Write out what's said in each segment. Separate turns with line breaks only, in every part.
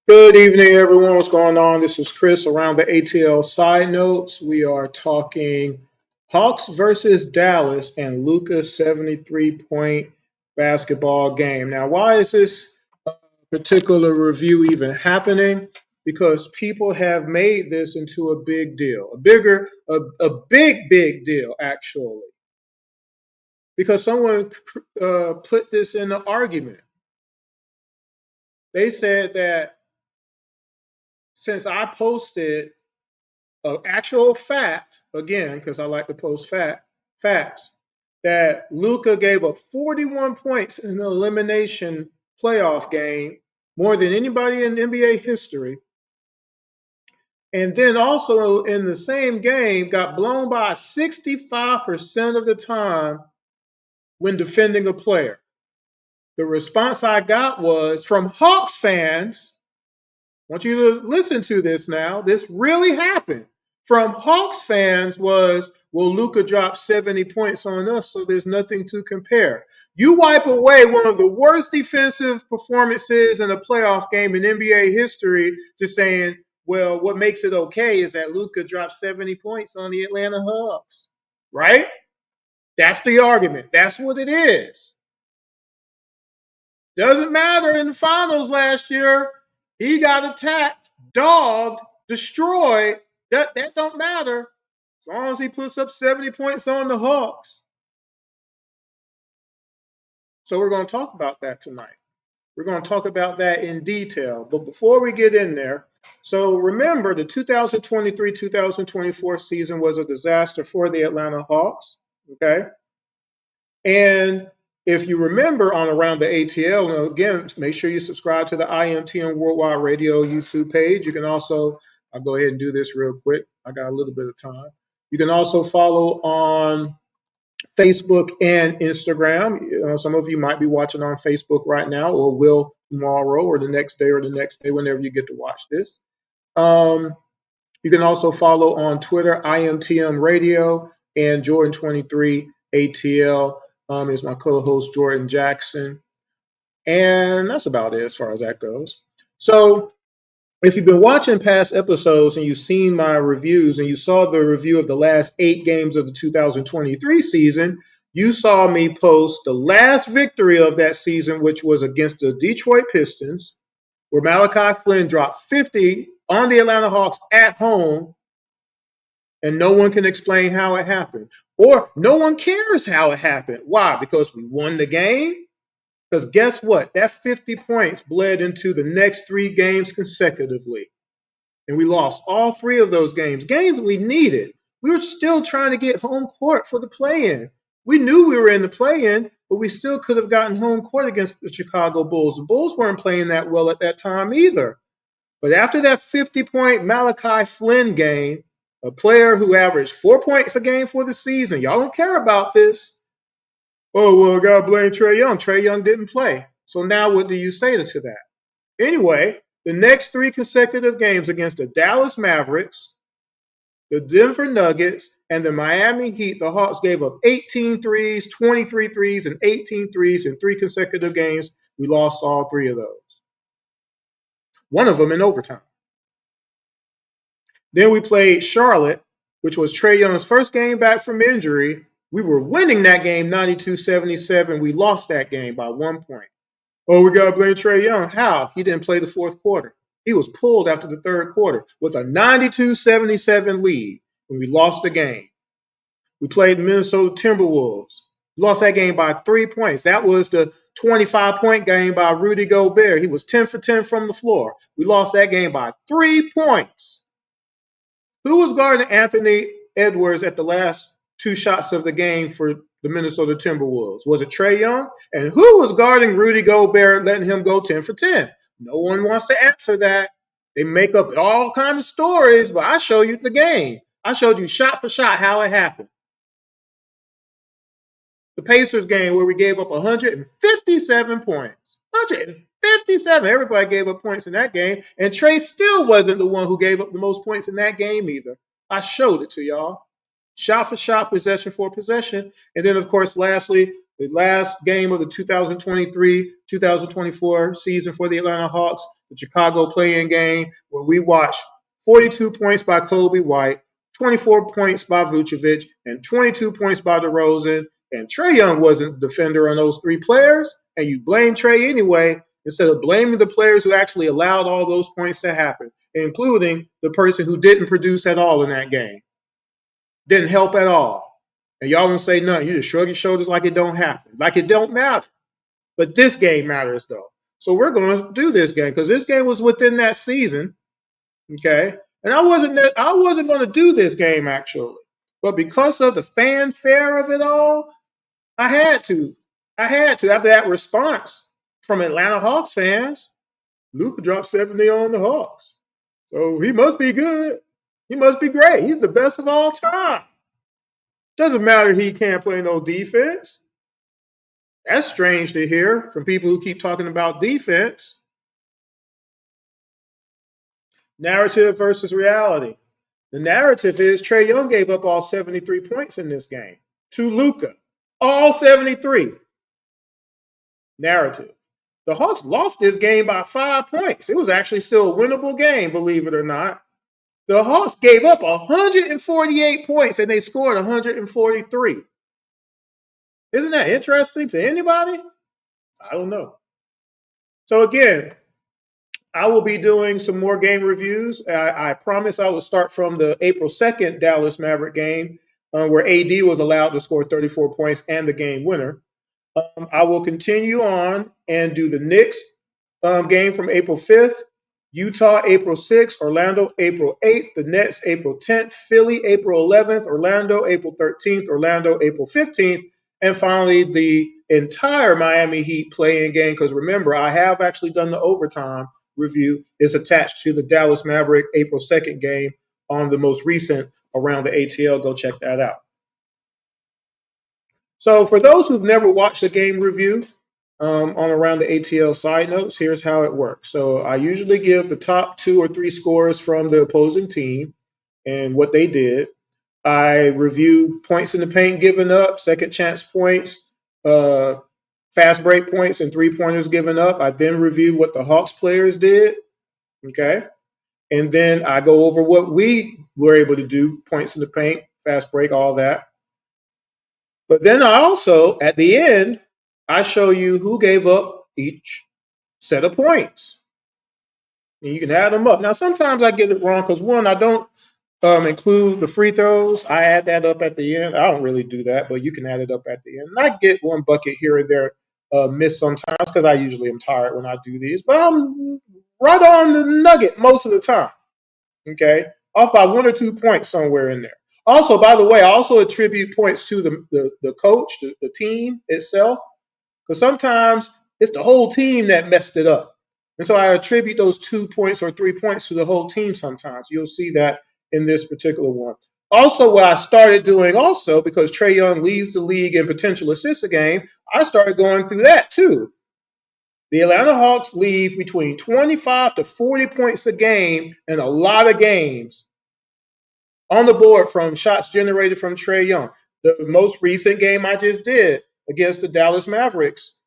Good evening, everyone. What's going on? This is Chris around the ATL side notes. We are talking Hawks versus Dallas and Luka's 73-point basketball game. Now, why is this particular review even happening? Because people have made this into a big deal, a big deal, actually. Because someone put this in the argument. They said that since I posted an actual fact, again, because I like to post facts, that Luka gave up 41 points in the elimination playoff game, more than anybody in NBA history. And then also in the same game, got blown by 65% of the time when defending a player. The response I got was from Hawks fans. I want you to listen to this now. This really happened. From Hawks fans was, well, Luka dropped 70 points on us, so there's nothing to compare. You wipe away one of the worst defensive performances in a playoff game in NBA history to saying, well, what makes it okay is that Luka dropped 70 points on the Atlanta Hawks, right? That's the argument. That's what it is. Doesn't matter in the finals last year. He got attacked, dogged, destroyed. That don't matter. As long as he puts up 70 points on the Hawks. So we're going to talk about that tonight. We're going to talk about that in detail. But before we get in there, so remember the 2023-2024 season was a disaster for the Atlanta Hawks. Okay. And if you remember on Around the ATL, again, make sure you subscribe to the IMTN Worldwide Radio YouTube page. You can also, I'll go ahead and do this real quick. I got a little bit of time. You can also follow on Facebook and Instagram. Some of you might be watching on Facebook right now or will tomorrow or the next day whenever you get to watch this. You can also follow on Twitter, IMTM Radio, and Jordan23 ATL. Is my co-host Jordan Jackson. And that's about it as far as that goes. So if you've been watching past episodes and you've seen my reviews and you saw the review of the last 8 games of the 2023 season, you saw me post the last victory of that season, which was against the Detroit Pistons, where Malachi Flynn dropped 50 on the Atlanta Hawks at home. And no one can explain how it happened. Or no one cares how it happened. Why? Because we won the game? Because guess what? That 50 points bled into the next 3 games consecutively. And we lost all 3 of those games. Games we needed. We were still trying to get home court for the play-in. We knew we were in the play-in, but we still could have gotten home court against the Chicago Bulls. The Bulls weren't playing that well at that time either. But after that 50-point Malachi Flynn game, a player who averaged 4 points a game for the season. Y'all don't care about this. Oh, well, I got to blame Trae Young. Trae Young didn't play. So now what do you say to that? Anyway, the next 3 consecutive games against the Dallas Mavericks, the Denver Nuggets, and the Miami Heat, the Hawks gave up 18 threes, 23 threes, and 18 threes in 3 consecutive games. We lost all 3 of those. One of them in overtime. Then we played Charlotte, which was Trae Young's first game back from injury. We were winning that game 92-77. We lost that game by 1 point. Oh, we got to blame Trae Young. How? He didn't play the fourth quarter. He was pulled after the third quarter with a 92-77 lead, and we lost the game. We played the Minnesota Timberwolves. We lost that game by 3 points. That was the 25-point game by Rudy Gobert. He was 10 for 10 from the floor. We lost that game by 3 points. Who was guarding Anthony Edwards at the last 2 shots of the game for the Minnesota Timberwolves? Was it Trae Young? And who was guarding Rudy Gobert, letting him go 10 for 10? No one wants to answer that. They make up all kinds of stories, but I show you the game. I showed you shot for shot how it happened. The Pacers game where we gave up 157 points. 157. Everybody gave up points in that game. And Trae still wasn't the one who gave up the most points in that game either. I showed it to y'all. Shot for shot, possession for possession. And then, of course, lastly, the last game of the 2023-2024 season for the Atlanta Hawks, the Chicago play-in game, where we watched 42 points by Kobe White, 24 points by Vucevic, and 22 points by DeRozan. And Trae Young wasn't the defender on those three players, and you blame Trae anyway, instead of blaming the players who actually allowed all those points to happen, including the person who didn't produce at all in that game. Didn't help at all. And y'all don't say nothing. You just shrug your shoulders like it don't happen, like it don't matter. But this game matters though. So we're going to do this game because this game was within that season. Okay. And I wasn't going to do this game actually. But because of the fanfare of it all, I had to. After that response from Atlanta Hawks fans. Luka dropped 70 on the Hawks. So he must be good. He must be great. He's the best of all time. Doesn't matter he can't play no defense. That's strange to hear from people who keep talking about defense. Narrative versus reality. The narrative is Trae Young gave up all 73 points in this game to Luka. All 73. Narrative. The Hawks lost this game by 5 points. It was actually still a winnable game, believe it or not. The Hawks gave up 148 points and they scored 143. Isn't that interesting to anybody? I don't know. So again, I will be doing some more game reviews. I promise I will start from the April 2nd Dallas Maverick game where AD was allowed to score 34 points and the game winner. I will continue on and do the Knicks game from April 5th, Utah April 6th, Orlando April 8th, the Nets April 10th, Philly April 11th, Orlando April 13th, Orlando April 15th, and finally the entire Miami Heat play-in game, because remember, I have actually done the overtime review, is attached to the Dallas Maverick April 2nd game on the most recent Around the ATL. Go check that out. So for those who've never watched a game review on Around the ATL side notes, here's how it works. So I usually give the top 2 or 3 scores from the opposing team and what they did. I review points in the paint given up, second chance points, fast break points, and 3-pointers given up. I then review what the Hawks players did. Okay. And then I go over what we were able to do, points in the paint, fast break, all that. But then I also, at the end, I show you who gave up each set of points. And you can add them up. Now, sometimes I get it wrong because, one, I don't include the free throws. I add that up at the end. I don't really do that, but you can add it up at the end. And I get one bucket here and there missed sometimes because I usually am tired when I do these. But I'm right on the nugget most of the time. Okay? Off by 1 or 2 points somewhere in there. Also, by the way, I also attribute points to the coach, the team itself, because sometimes it's the whole team that messed it up. And so I attribute those 2 points or 3 points to the whole team sometimes. You'll see that in this particular one. Also, what I started doing also, because Trae Young leads the league in potential assists a game, I started going through that too. The Atlanta Hawks leave between 25 to 40 points a game in a lot of games on the board from shots generated from Trae Young. The most recent game I just did against the Dallas Mavericks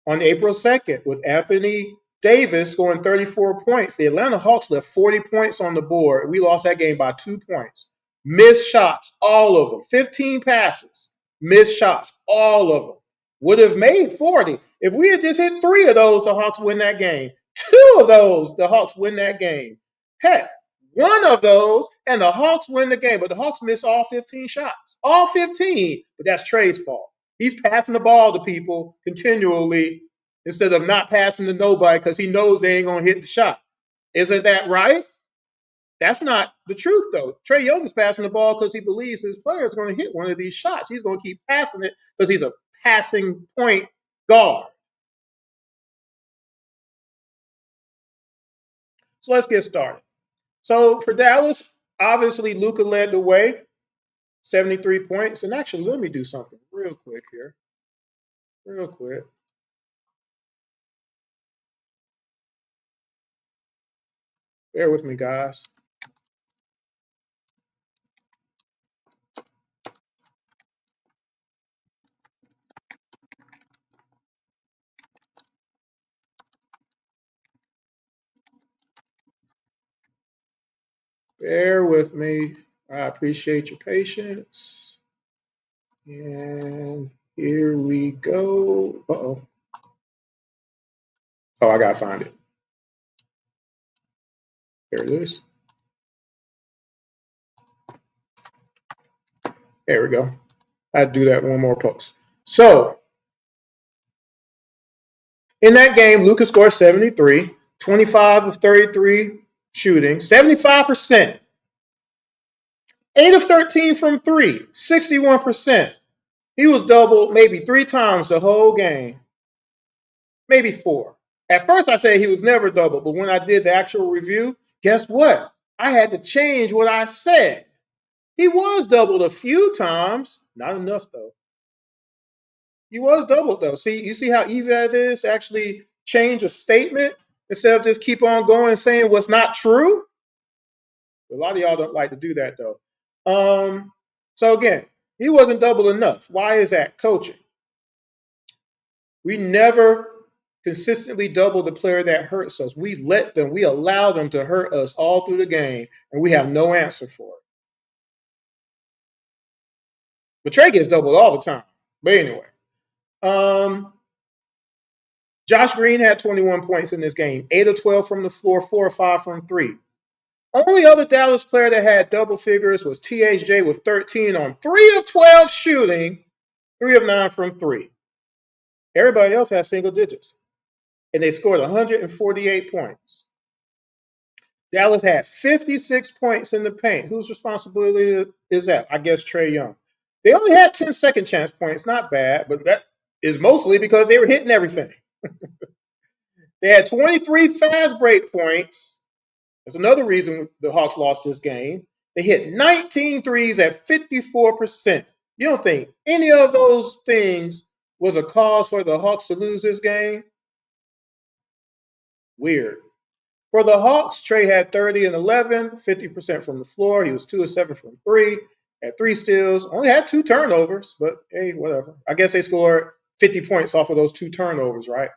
on April 2nd with Anthony Davis scoring 34 points. The Atlanta Hawks left 40 points on the board. We lost that game by 2 points. Missed shots, all of them. 15 passes. Missed shots, all of them. Would have made 40. If we had just hit 3 of those, the Hawks win that game. 2 of those, the Hawks win that game. Heck, 1 of those, and the Hawks win the game. But the Hawks missed all 15 shots. All 15. But that's Trae's fault. He's passing the ball to people continually instead of not passing to nobody because he knows they ain't going to hit the shot. Isn't that right? That's not the truth, though. Trae Young is passing the ball because he believes his player is going to hit one of these shots. He's going to keep passing it because he's a passing point guard. So let's get started. So for Dallas, obviously Luka led the way, 73 points. And actually, let me do something real quick here. Real quick. Bear with me, guys. Bear with me. I appreciate your patience. And here we go. Uh-oh. Oh, I gotta find it. There it is. There we go. I'd do that one more post. So in that game, Luka scored 73, 25 of 33 shooting, 75%, 8 of 13 from three, 61%. He was doubled maybe 3 times the whole game, maybe 4. At first, I said he was never doubled, but when I did the actual review, guess what? I had to change what I said. He was doubled a few times, not enough though. He was doubled though. See, you see how easy that is to actually change a statement instead of just keep on going saying what's not true? A lot of y'all don't like to do that though. So again, he wasn't double enough. Why is that? Coaching. We never consistently double the player that hurts us. We allow them to hurt us all through the game, and we have no answer for it. But Trey gets doubled all the time. But anyway, Josh Green had 21 points in this game, 8 of 12 from the floor, 4 of 5 from three. Only other Dallas player that had double figures was THJ with 13 on 3 of 12 shooting, 3 of 9 from three. Everybody else had single digits, and they scored 148 points. Dallas had 56 points in the paint. Whose responsibility is that? I guess Trae Young. They only had 10 second chance points. Not bad, but that is mostly because they were hitting everything. They had 23 fast break points. That's another reason the Hawks lost this game. They hit 19 threes at 54%. You don't think any of those things was a cause for the Hawks to lose this game? Weird. For the Hawks, Trey had 30 and 11, 50% from the floor. He was 2 of 7 from three, had 3 steals, only had 2 turnovers, but hey, whatever. I guess they scored 50 points off of those 2 turnovers, right?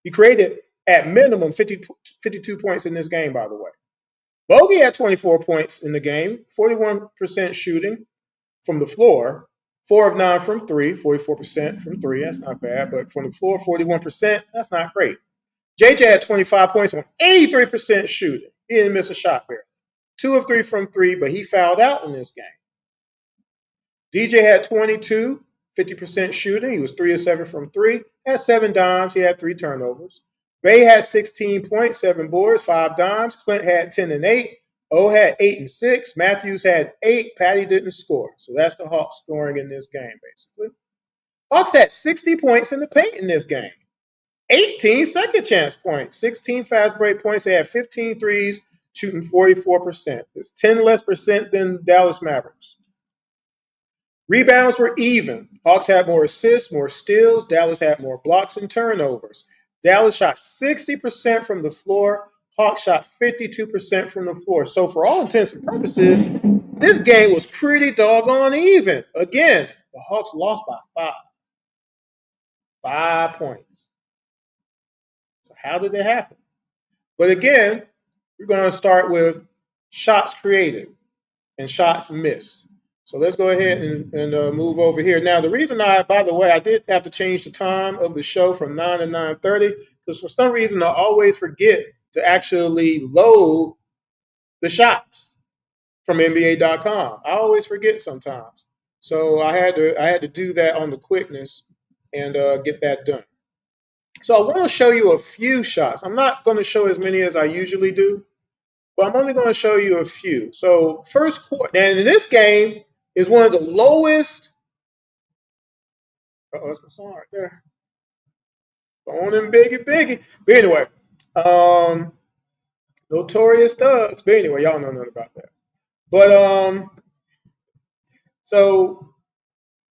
He created at minimum 52 points in this game, by the way. Bogey had 24 points in the game, 41% shooting from the floor, 4 of 9 from three, 44% from three. That's not bad, but from the floor, 41%. That's not great. JJ had 25 points on 83% shooting. He didn't miss a shot there. 2 of 3 from three, but he fouled out in this game. DJ had 22, 50% shooting. He was 3 of 7 from three. Had 7 dimes. He had 3 turnovers. Bay had 16 points, 7 boards, 5 dimes. Clint had 10 and 8. O had 8 and 6. Matthews had 8. Patty didn't score. So that's the Hawks scoring in this game, basically. Hawks had 60 points in the paint in this game. 18 second chance points, 16 fast break points. They had 15 threes, shooting 44%. It's 10 less percent than Dallas Mavericks. Rebounds were even. Hawks had more assists, more steals. Dallas had more blocks and turnovers. Dallas shot 60% from the floor. Hawks shot 52% from the floor. So for all intents and purposes, this game was pretty doggone even. Again, the Hawks lost by 5. 5 points. So how did that happen? But again, we're going to start with shots created and shots missed. So let's go ahead and move over here. Now, the reason by the way, I did have to change the time of the show from 9 to 9:30 because for some reason I always forget to actually load the shots from NBA.com. I always forget sometimes. So I had to do that on the quickness and get that done. So I want to show you a few shots. I'm not going to show as many as I usually do, but I'm only going to show you a few. So first quarter, and in this game is one of the lowest. Oh, that's my song right there. On and biggie. But anyway, Notorious Thugs. But anyway, y'all know nothing about that. But so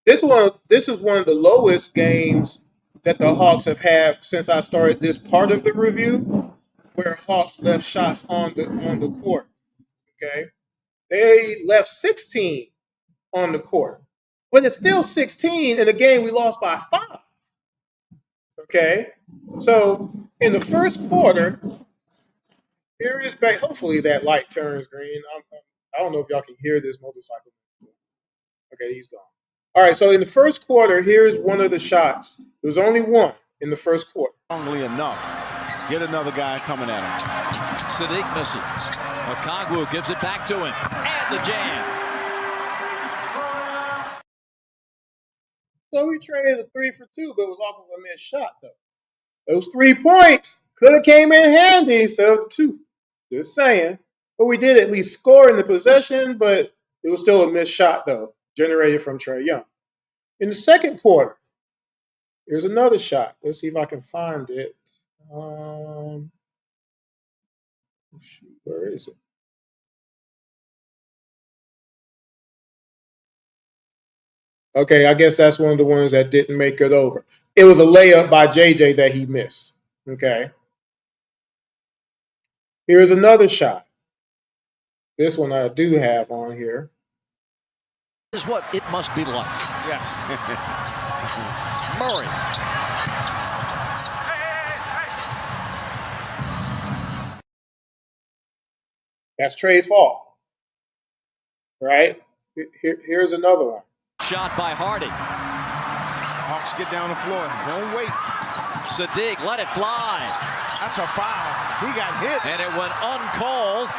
this is one of the lowest games that the Hawks have had since I started this part of the review, where Hawks left shots on the court. Okay, they left 16 on the court, but it's still 16 in a game we lost by 5. Okay, so in the first quarter, here is back. Hopefully that light turns green. I don't know if y'all can hear this motorcycle. Okay, he's gone. All right, so in the first quarter, here's one of the shots. There was only one in the first quarter.
Strongly enough. Get another guy coming at him.
Sadiq misses. Okongwu gives it back to him. And the jam.
So we traded a 3 for 2, but it was off of a missed shot, though. Those 3 points could have came in handy instead of the 2. Just saying. But we did at least score in the possession, but it was still a missed shot, though, generated from Trae Young. In the second quarter, here's another shot. Let's see if I can find it. Shoot, where is it? Okay, I guess that's one of the ones that didn't make it over. It was a layup by JJ that he missed. Okay. Here's another shot. This one I do have on here.
This is what it must be like.
Yes.
Murray.
That's Trae's fault. Right? Here's another one.
Shot by Hardy.
Hawks get down the floor. Don't wait.
Sadiq let it fly.
That's a foul. He got hit.
And it went uncalled.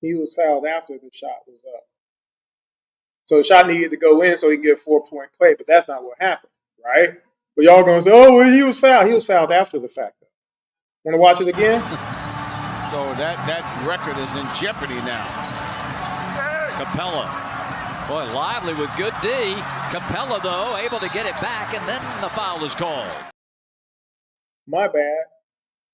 He was fouled after the shot was up. So the shot needed to go in so he could get a 4-point play, but that's not what happened, right? But y'all gonna say, oh, well, he was fouled. He was fouled after the fact, though. Want to watch it again?
So that record is in jeopardy now.
Capella. Boy, Lively with good D. Capella, though, able to get it back, and then the foul is called.
My bad.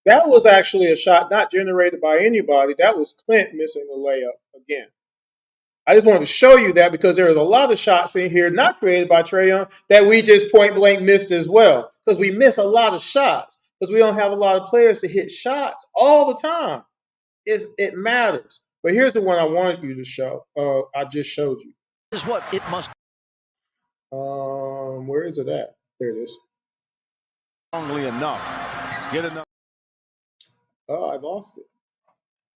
That was actually a shot not generated by anybody. That was Clint missing a layup again. I just wanted to show you that because there is a lot of shots in here not created by Trae Young that we just point blank missed as well. Because we miss a lot of shots. Because we don't have a lot of players to hit shots all the time. It matters. But here's the one I wanted you to show. I just showed you.
This is what it must.
Where is it at? There it is.
Strongly enough. Get another.
Oh, I lost it.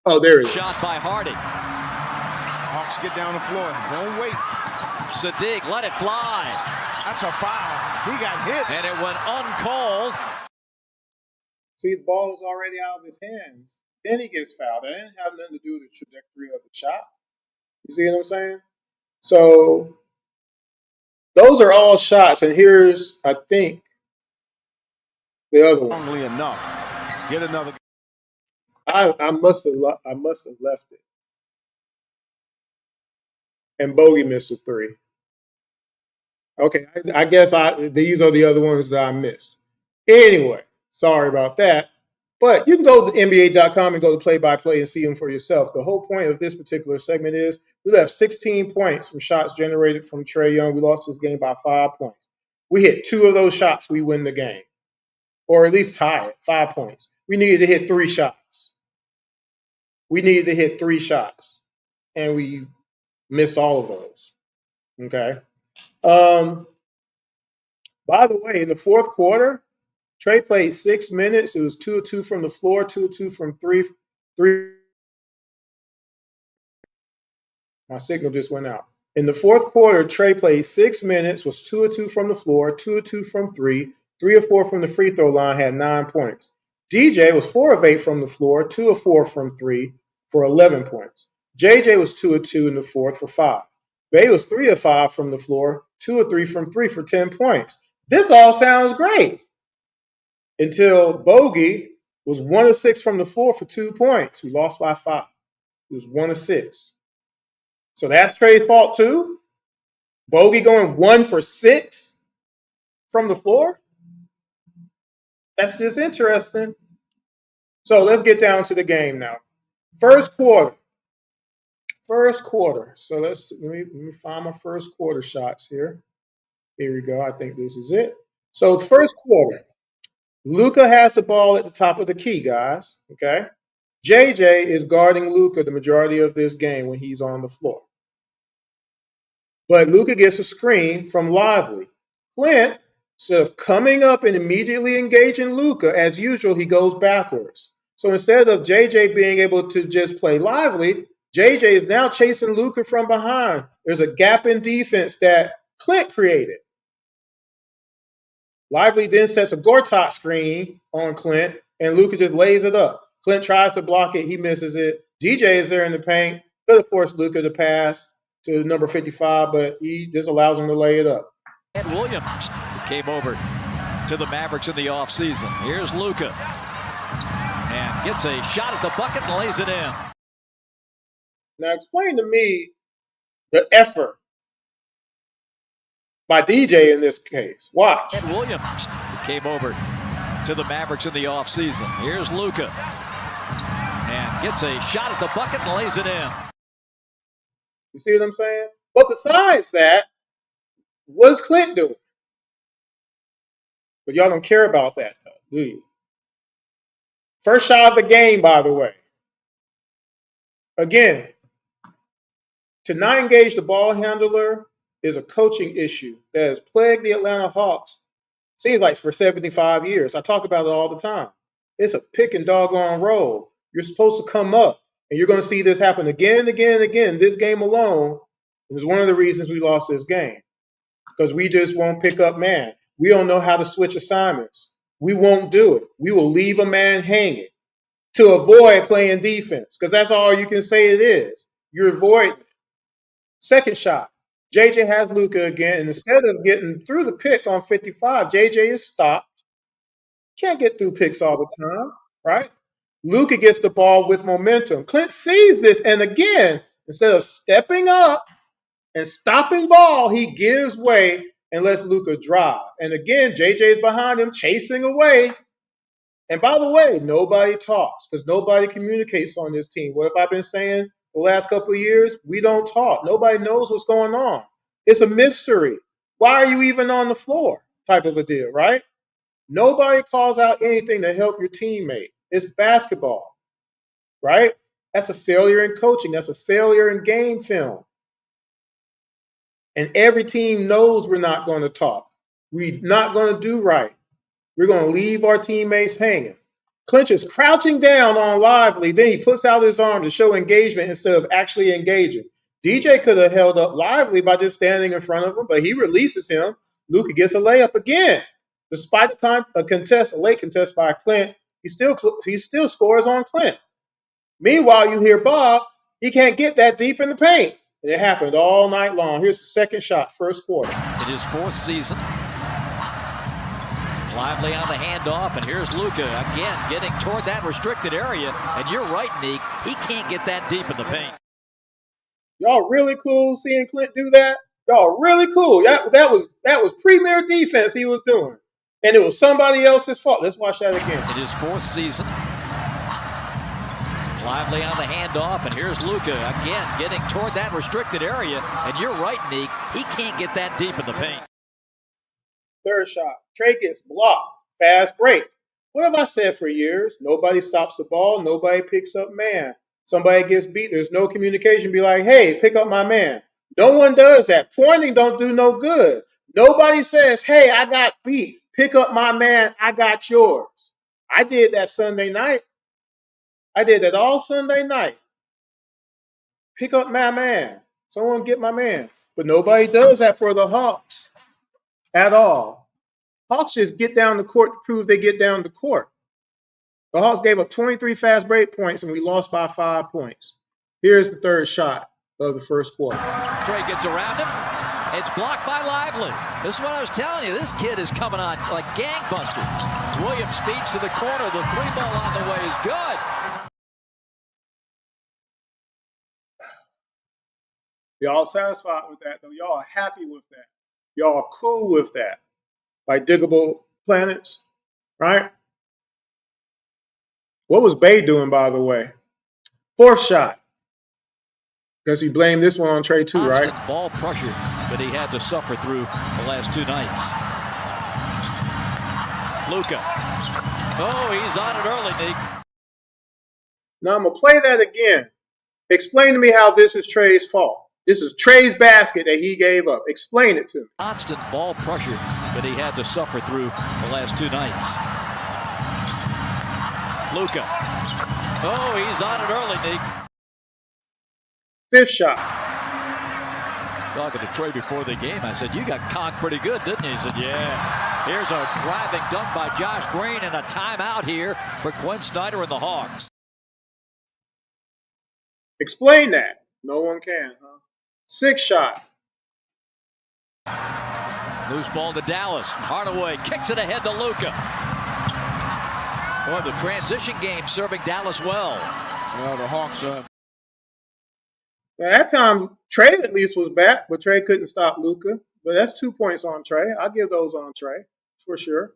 Oh, there it is.
Shot by Hardy.
Hawks get down the floor. Don't wait.
Sadiq let it fly.
That's a foul. He got hit.
And it went uncalled.
See, the ball is already out of his hands. Then he gets fouled. That didn't have nothing to do with the trajectory of the shot. You see what I'm saying? So those are all shots. And here's, I think, the other one.
Strongly enough. Get another.
I must have left it. And Bogey missed a 3. Okay, I guess these are the other ones that I missed. Anyway, sorry about that. But you can go to NBA.com and go to play-by-play and see them for yourself. The whole point of this particular segment is we left 16 points from shots generated from Trae Young. We lost this game by 5 points. We hit 2 of those shots, we win the game. Or at least tie it, 5 points. We needed to hit 3 shots. And we missed all of those. Okay. By the way, in the fourth quarter, Trae played 6 minutes. It was 2 of 2 from the floor, 2 of 2 from 3. My signal just went out. In the fourth quarter, Trae played 6 minutes, was 2 of 2 from the floor, 2 of 2 from 3, 3 of 4 from the free throw line, had 9 points. DJ was 4 of 8 from the floor, 2 of 4 from 3 for 11 points. JJ was 2 of 2 in the fourth for 5. Bay was 3 of 5 from the floor, 2 of 3 from 3 for 10 points. This all sounds great until Bogey was 1 of 6 from the floor for 2 points. We lost by 5. He was 1 of 6. So that's Trae's fault too? Bogey going 1 for 6 from the floor? That's just interesting. So let's get down to the game now. First quarter. So let me find my first quarter shots here. Here we go. I think this is it. So first quarter. Luka has the ball at the top of the key, guys. Okay. JJ is guarding Luka the majority of this game when he's on the floor. But Luka gets a screen from Lively. Clint, instead of coming up and immediately engaging Luka, as usual, he goes backwards. So instead of JJ being able to just play Lively, JJ is now chasing Luka from behind. There's a gap in defense that Clint created. Lively then sets a Gortat screen on Clint, and Luka just lays it up. Clint tries to block it. He misses it. DJ is there in the paint. Could have forced Luka to pass to number 55, but he just allows him to lay it up.
And Williams came over to the Mavericks in the offseason. Here's Luka. And gets a shot at the bucket and lays it in.
Now explain to me the effort by DJ in this case. Watch.
And Williams came over to the Mavericks in the offseason. Here's Luka. And gets a shot at the bucket and lays it in.
You see what I'm saying? But besides that, what's Clint doing? But y'all don't care about that, though, do you? First shot of the game, by the way. Again, to not engage the ball handler is a coaching issue that has plagued the Atlanta Hawks, seems like for 75 years. I talk about it all the time. It's a pick and doggone roll. You're supposed to come up, and you're going to see this happen again and again and again. This game alone is one of the reasons we lost this game, because we just won't pick up man. We don't know how to switch assignments. We won't do it. We will leave a man hanging to avoid playing defense, because that's all you can say it is. You're avoiding it. Second shot. JJ has Luka again, and instead of getting through the pick on 55, JJ is stopped. Can't get through picks all the time, right? Luka gets the ball with momentum. Clint sees this, and again, instead of stepping up and stopping ball, he gives way and lets Luka drive. And again, JJ is behind him, chasing away. And by the way, nobody talks because nobody communicates on this team. What have I been saying the last couple of years? We don't talk. Nobody knows what's going on. It's a mystery. Why are you even on the floor? Type of a deal, right? Nobody calls out anything to help your teammate. It's basketball, right? That's a failure in coaching. That's a failure in game film. And every team knows we're not going to talk. We're not going to do right. We're going to leave our teammates hanging. Clint is crouching down on Lively. Then he puts out his arm to show engagement instead of actually engaging. DJ could have held up Lively by just standing in front of him, but he releases him. Luka gets a layup again. Despite a late contest by Clint, he still scores on Clint. Meanwhile, you hear Bob, he can't get that deep in the paint. And it happened all night long. Here's the second shot, first quarter.
In his fourth season. Lively on the handoff, and here's Luka again getting toward that restricted area. And you're right, Neek, he can't get that deep in the paint.
Y'all really cool seeing Clint do that? Y'all really cool. That was premier defense he was doing. And it was somebody else's fault. Let's watch that again.
In his fourth season. Lively on the handoff, and here's Luka again getting toward that restricted area. And you're right, Neek, he can't get that deep in the paint.
Third shot. Trey gets blocked. Fast break. What have I said for years? Nobody stops the ball. Nobody picks up man. Somebody gets beat. There's no communication. Be like, hey, pick up my man. No one does that. Pointing don't do no good. Nobody says, hey, I got beat. Pick up my man. I got yours. I did that Sunday night. I did that all Sunday night. Pick up my man. Someone get my man. But nobody does that for the Hawks at all. Hawks just get down the court to prove they get down the court. The Hawks gave up 23 fast break points, and we lost by 5 points. Here's the third shot of the first quarter.
Trey gets around him. It's blocked by Lively. This is what I was telling you. This kid is coming on like gangbusters. Williams speeds to the corner. The three ball on the way is good.
Y'all satisfied with that, though? Y'all are happy with that? Y'all are cool with that? Like diggable planets, right? What was Bay doing, by the way? Fourth shot. Because he blamed this one on Trey too, right?
Ball pressure that he had to suffer through the last two nights. Luka. Oh, he's on it early, Nick.
Now I'm going to play that again. Explain to me how this is Trey's fault. This is Trey's basket that he gave up. Explain it to me.
Constant ball pressure that he had to suffer through the last two nights. Luka. Oh, he's on it early, Nick.
Fifth shot.
Talking to Trey before the game, I said, you got conked pretty good, didn't you? He said, yeah. Here's a driving dunk by Josh Green and a timeout here for Quinn Snyder and the Hawks.
Explain that. No one can, huh? Sixth shot.
Loose ball to Dallas. Hardaway kicks it ahead to Luka. Boy, the transition game serving Dallas well.
Well, the Hawks
At that time, Trey at least was back, but Trey couldn't stop Luka. But that's 2 points on Trey. I'll give those on Trey, for sure.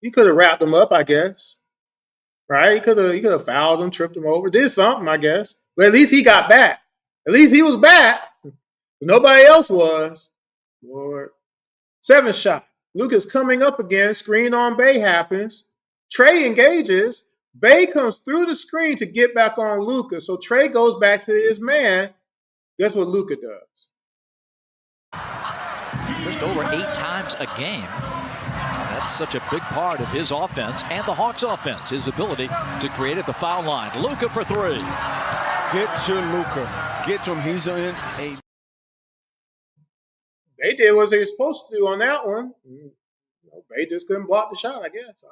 He could have wrapped him up, I guess. Right? He could have fouled him, tripped him over, did something, I guess. But at least he got back. At least he was back. Nobody else was. Lord. Seventh shot. Luka's coming up again. Screen on Bay happens. Trey engages. Bay comes through the screen to get back on Luka. So Trey goes back to his man. Guess what Luka does?
Just over 8 times a game. That's such a big part of his offense and the Hawks' offense, his ability to create at the foul line. Luka for 3.
get to Luka. Get to him. He's in a.
They did what they were supposed to do on that one. Bay just couldn't block the shot, I guess.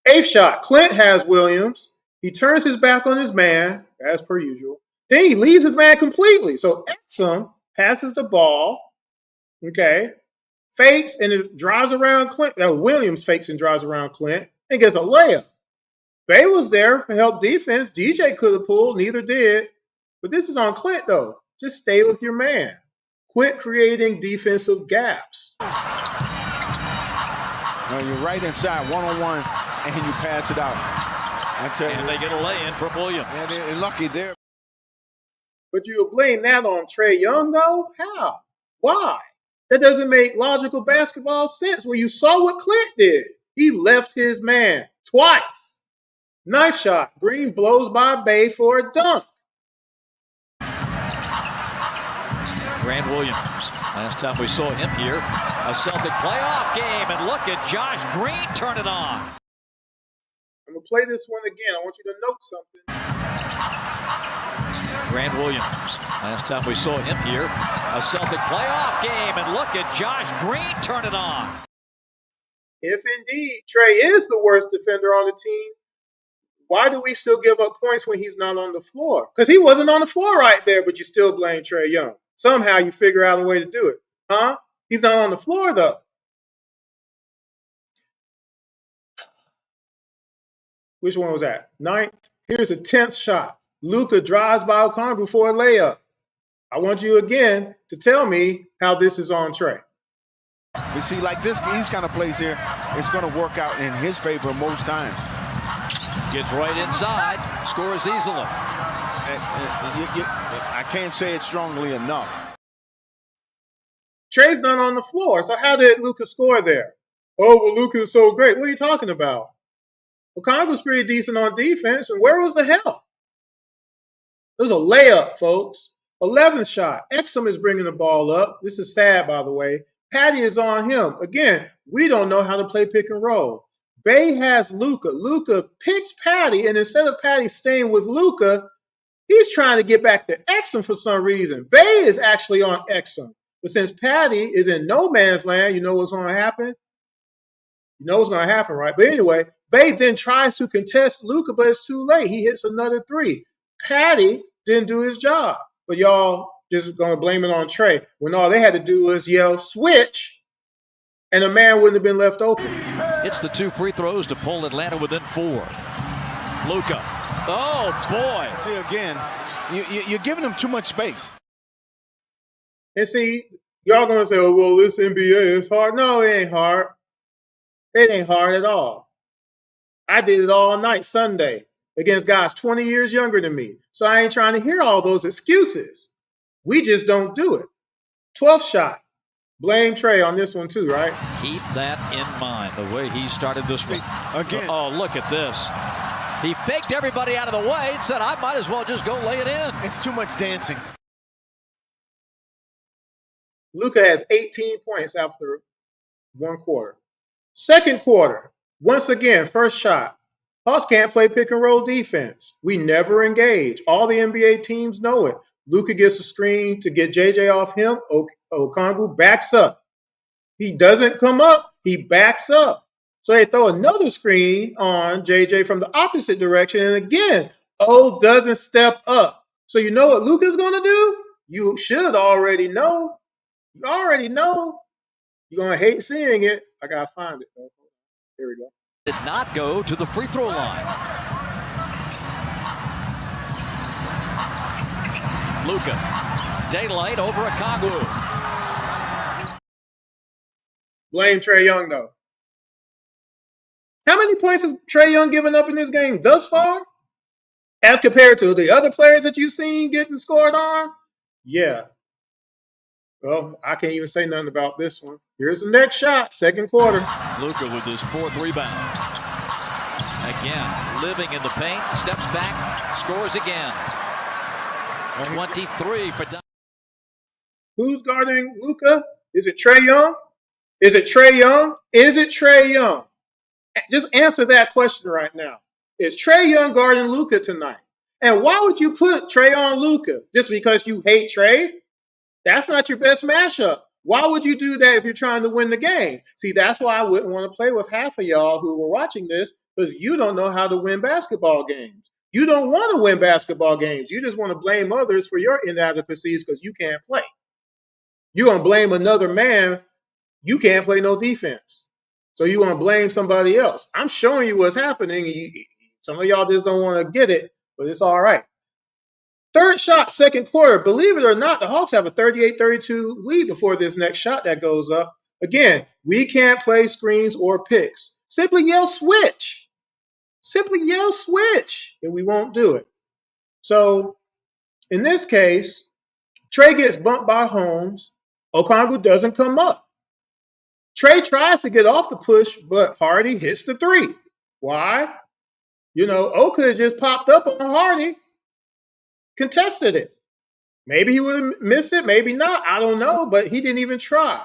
Eighth shot. Clint has Williams. He turns his back on his man, as per usual. Then he leaves his man completely. So Exum passes the ball. Okay. Fakes and it drives around Clint. Williams fakes and drives around Clint and gets a layup. Bay was there for help defense. DJ could have pulled, neither did. But this is on Clint, though. Just stay with your man. Quit creating defensive gaps.
No, you're right inside, one-on-one, and you pass it out. I tell you.
And they get a lay-in from Williams.
And they're lucky there.
But you blame that on Trae Young, though? How? Why? That doesn't make logical basketball sense when you saw what Clint did. He left his man twice. Knife shot. Green blows by Bay for a dunk.
Grant Williams. Last time we saw him here, a Celtic playoff game. And look at Josh Green turn it on.
I'm going to play this one again. I want you to note something.
Grant Williams. Last time we saw him here, a Celtic playoff game. And look at Josh Green turn it on.
If indeed Trae is the worst defender on the team, why do we still give up points when he's not on the floor? Because he wasn't on the floor right there, but you still blame Trae Young. Somehow you figure out a way to do it. Huh? He's not on the floor, though. Which one was that? Ninth. Here's a 10th shot. Luka drives by O'Connor for a layup. I want you again to tell me how this is on Trae.
You see, like these kind of plays here, it's going to work out in his favor most times.
Gets right inside, scores easily.
I can't say it strongly enough.
Trae's not on the floor, so how did Luka score there? Oh, well, Luka is so great. What are you talking about? O'Connor was pretty decent on defense, and where was the help? It was a layup, folks. 11th shot. Exum is bringing the ball up. This is sad, by the way. Patty is on him. Again, we don't know how to play pick and roll. Bay has Luka. Luka picks Patty, and instead of Patty staying with Luka, he's trying to get back to Exum for some reason. Bay is actually on Exum. But since Patty is in no man's land, you know what's going to happen? You know what's going to happen, right? But anyway, Bay then tries to contest Luka, but it's too late. He hits another 3. Patty didn't do his job. But y'all just going to blame it on Trae when all they had to do was yell, switch, and a man wouldn't have been left open.
It's the 2 free throws to pull Atlanta within 4. Luka. Oh, boy.
See, again, you're giving him too much space.
And see, y'all going to say, oh, well, this NBA is hard. No, it ain't hard. It ain't hard at all. I did it all night Sunday against guys 20 years younger than me. So I ain't trying to hear all those excuses. We just don't do it. 12th shot. Blame Trae on this one too, right?
Keep that in mind, the way he started this week.
Again.
Oh, look at this. He faked everybody out of the way and said, I might as well just go lay it in.
It's too much dancing.
Luka has 18 points after one quarter. Second quarter, once again, first shot. Hawks can't play pick and roll defense. We never engage. All the NBA teams know it. Luka gets a screen to get JJ off him. Okongwu backs up. He doesn't come up. He backs up. So they throw another screen on JJ from the opposite direction. And again, O doesn't step up. So you know what Luka's going to do? You should already know. You already know. You're going to hate seeing it. I got to find it, though. Here we go.
Did not go to the free throw line. Luka. Daylight over Okongwu.
Blame Trae Young, though. How many points has Trae Young given up in this game thus far? As compared to the other players that you've seen getting scored on? Yeah. Well, I can't even say nothing about this one. Here's the next shot, second quarter.
Luka with his fourth rebound. Again, living in the paint, steps back, scores again. 23 for Don.
Who's guarding Luka? Is it Trae Young? Is it Trae Young? Is it Trae Young? Just answer that question right now. Is Trae Young guarding Luka tonight? And why would you put Trae on Luka? Just because you hate Trae? That's not your best matchup. Why would you do that if you're trying to win the game? See, that's why I wouldn't want to play with half of y'all who were watching this, because you don't know how to win basketball games. You don't want to win basketball games. You just want to blame others for your inadequacies because you can't play. You're going to blame another man. You can't play no defense. So you want to blame somebody else. I'm showing you what's happening. Some of y'all just don't want to get it, but it's all right. Third shot, second quarter. Believe it or not, the Hawks have a 38-32 lead before this next shot that goes up. Again, we can't play screens or picks. Simply yell switch. Simply yell switch, and we won't do it. So in this case, Trae gets bumped by Holmes. Okongwu doesn't come up. Trae tries to get off the push, but Hardy hits the three. Why? O could have just popped up on Hardy, contested it. Maybe he would have missed it, maybe not. I don't know, but he didn't even try.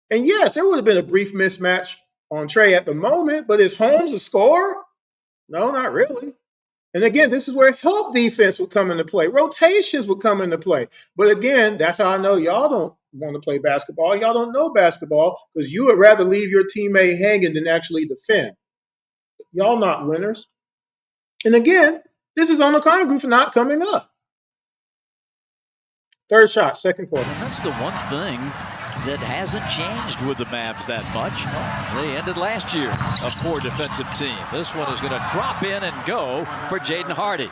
And yes, there would have been a brief mismatch on Trae at the moment, but is Holmes a scorer? No, not really. And again, this is where help defense would come into play. Rotations would come into play. But again, that's how I know y'all don't want to play basketball. Y'all don't know basketball because you would rather leave your teammate hanging than actually defend. Y'all not winners. And again, this is on the Okongwu for not coming up. Third shot, second quarter.
And that's the one thing that hasn't changed with the Mavs that much. They ended last year a poor defensive team. This one is going to drop in and go for Jaden Hardy.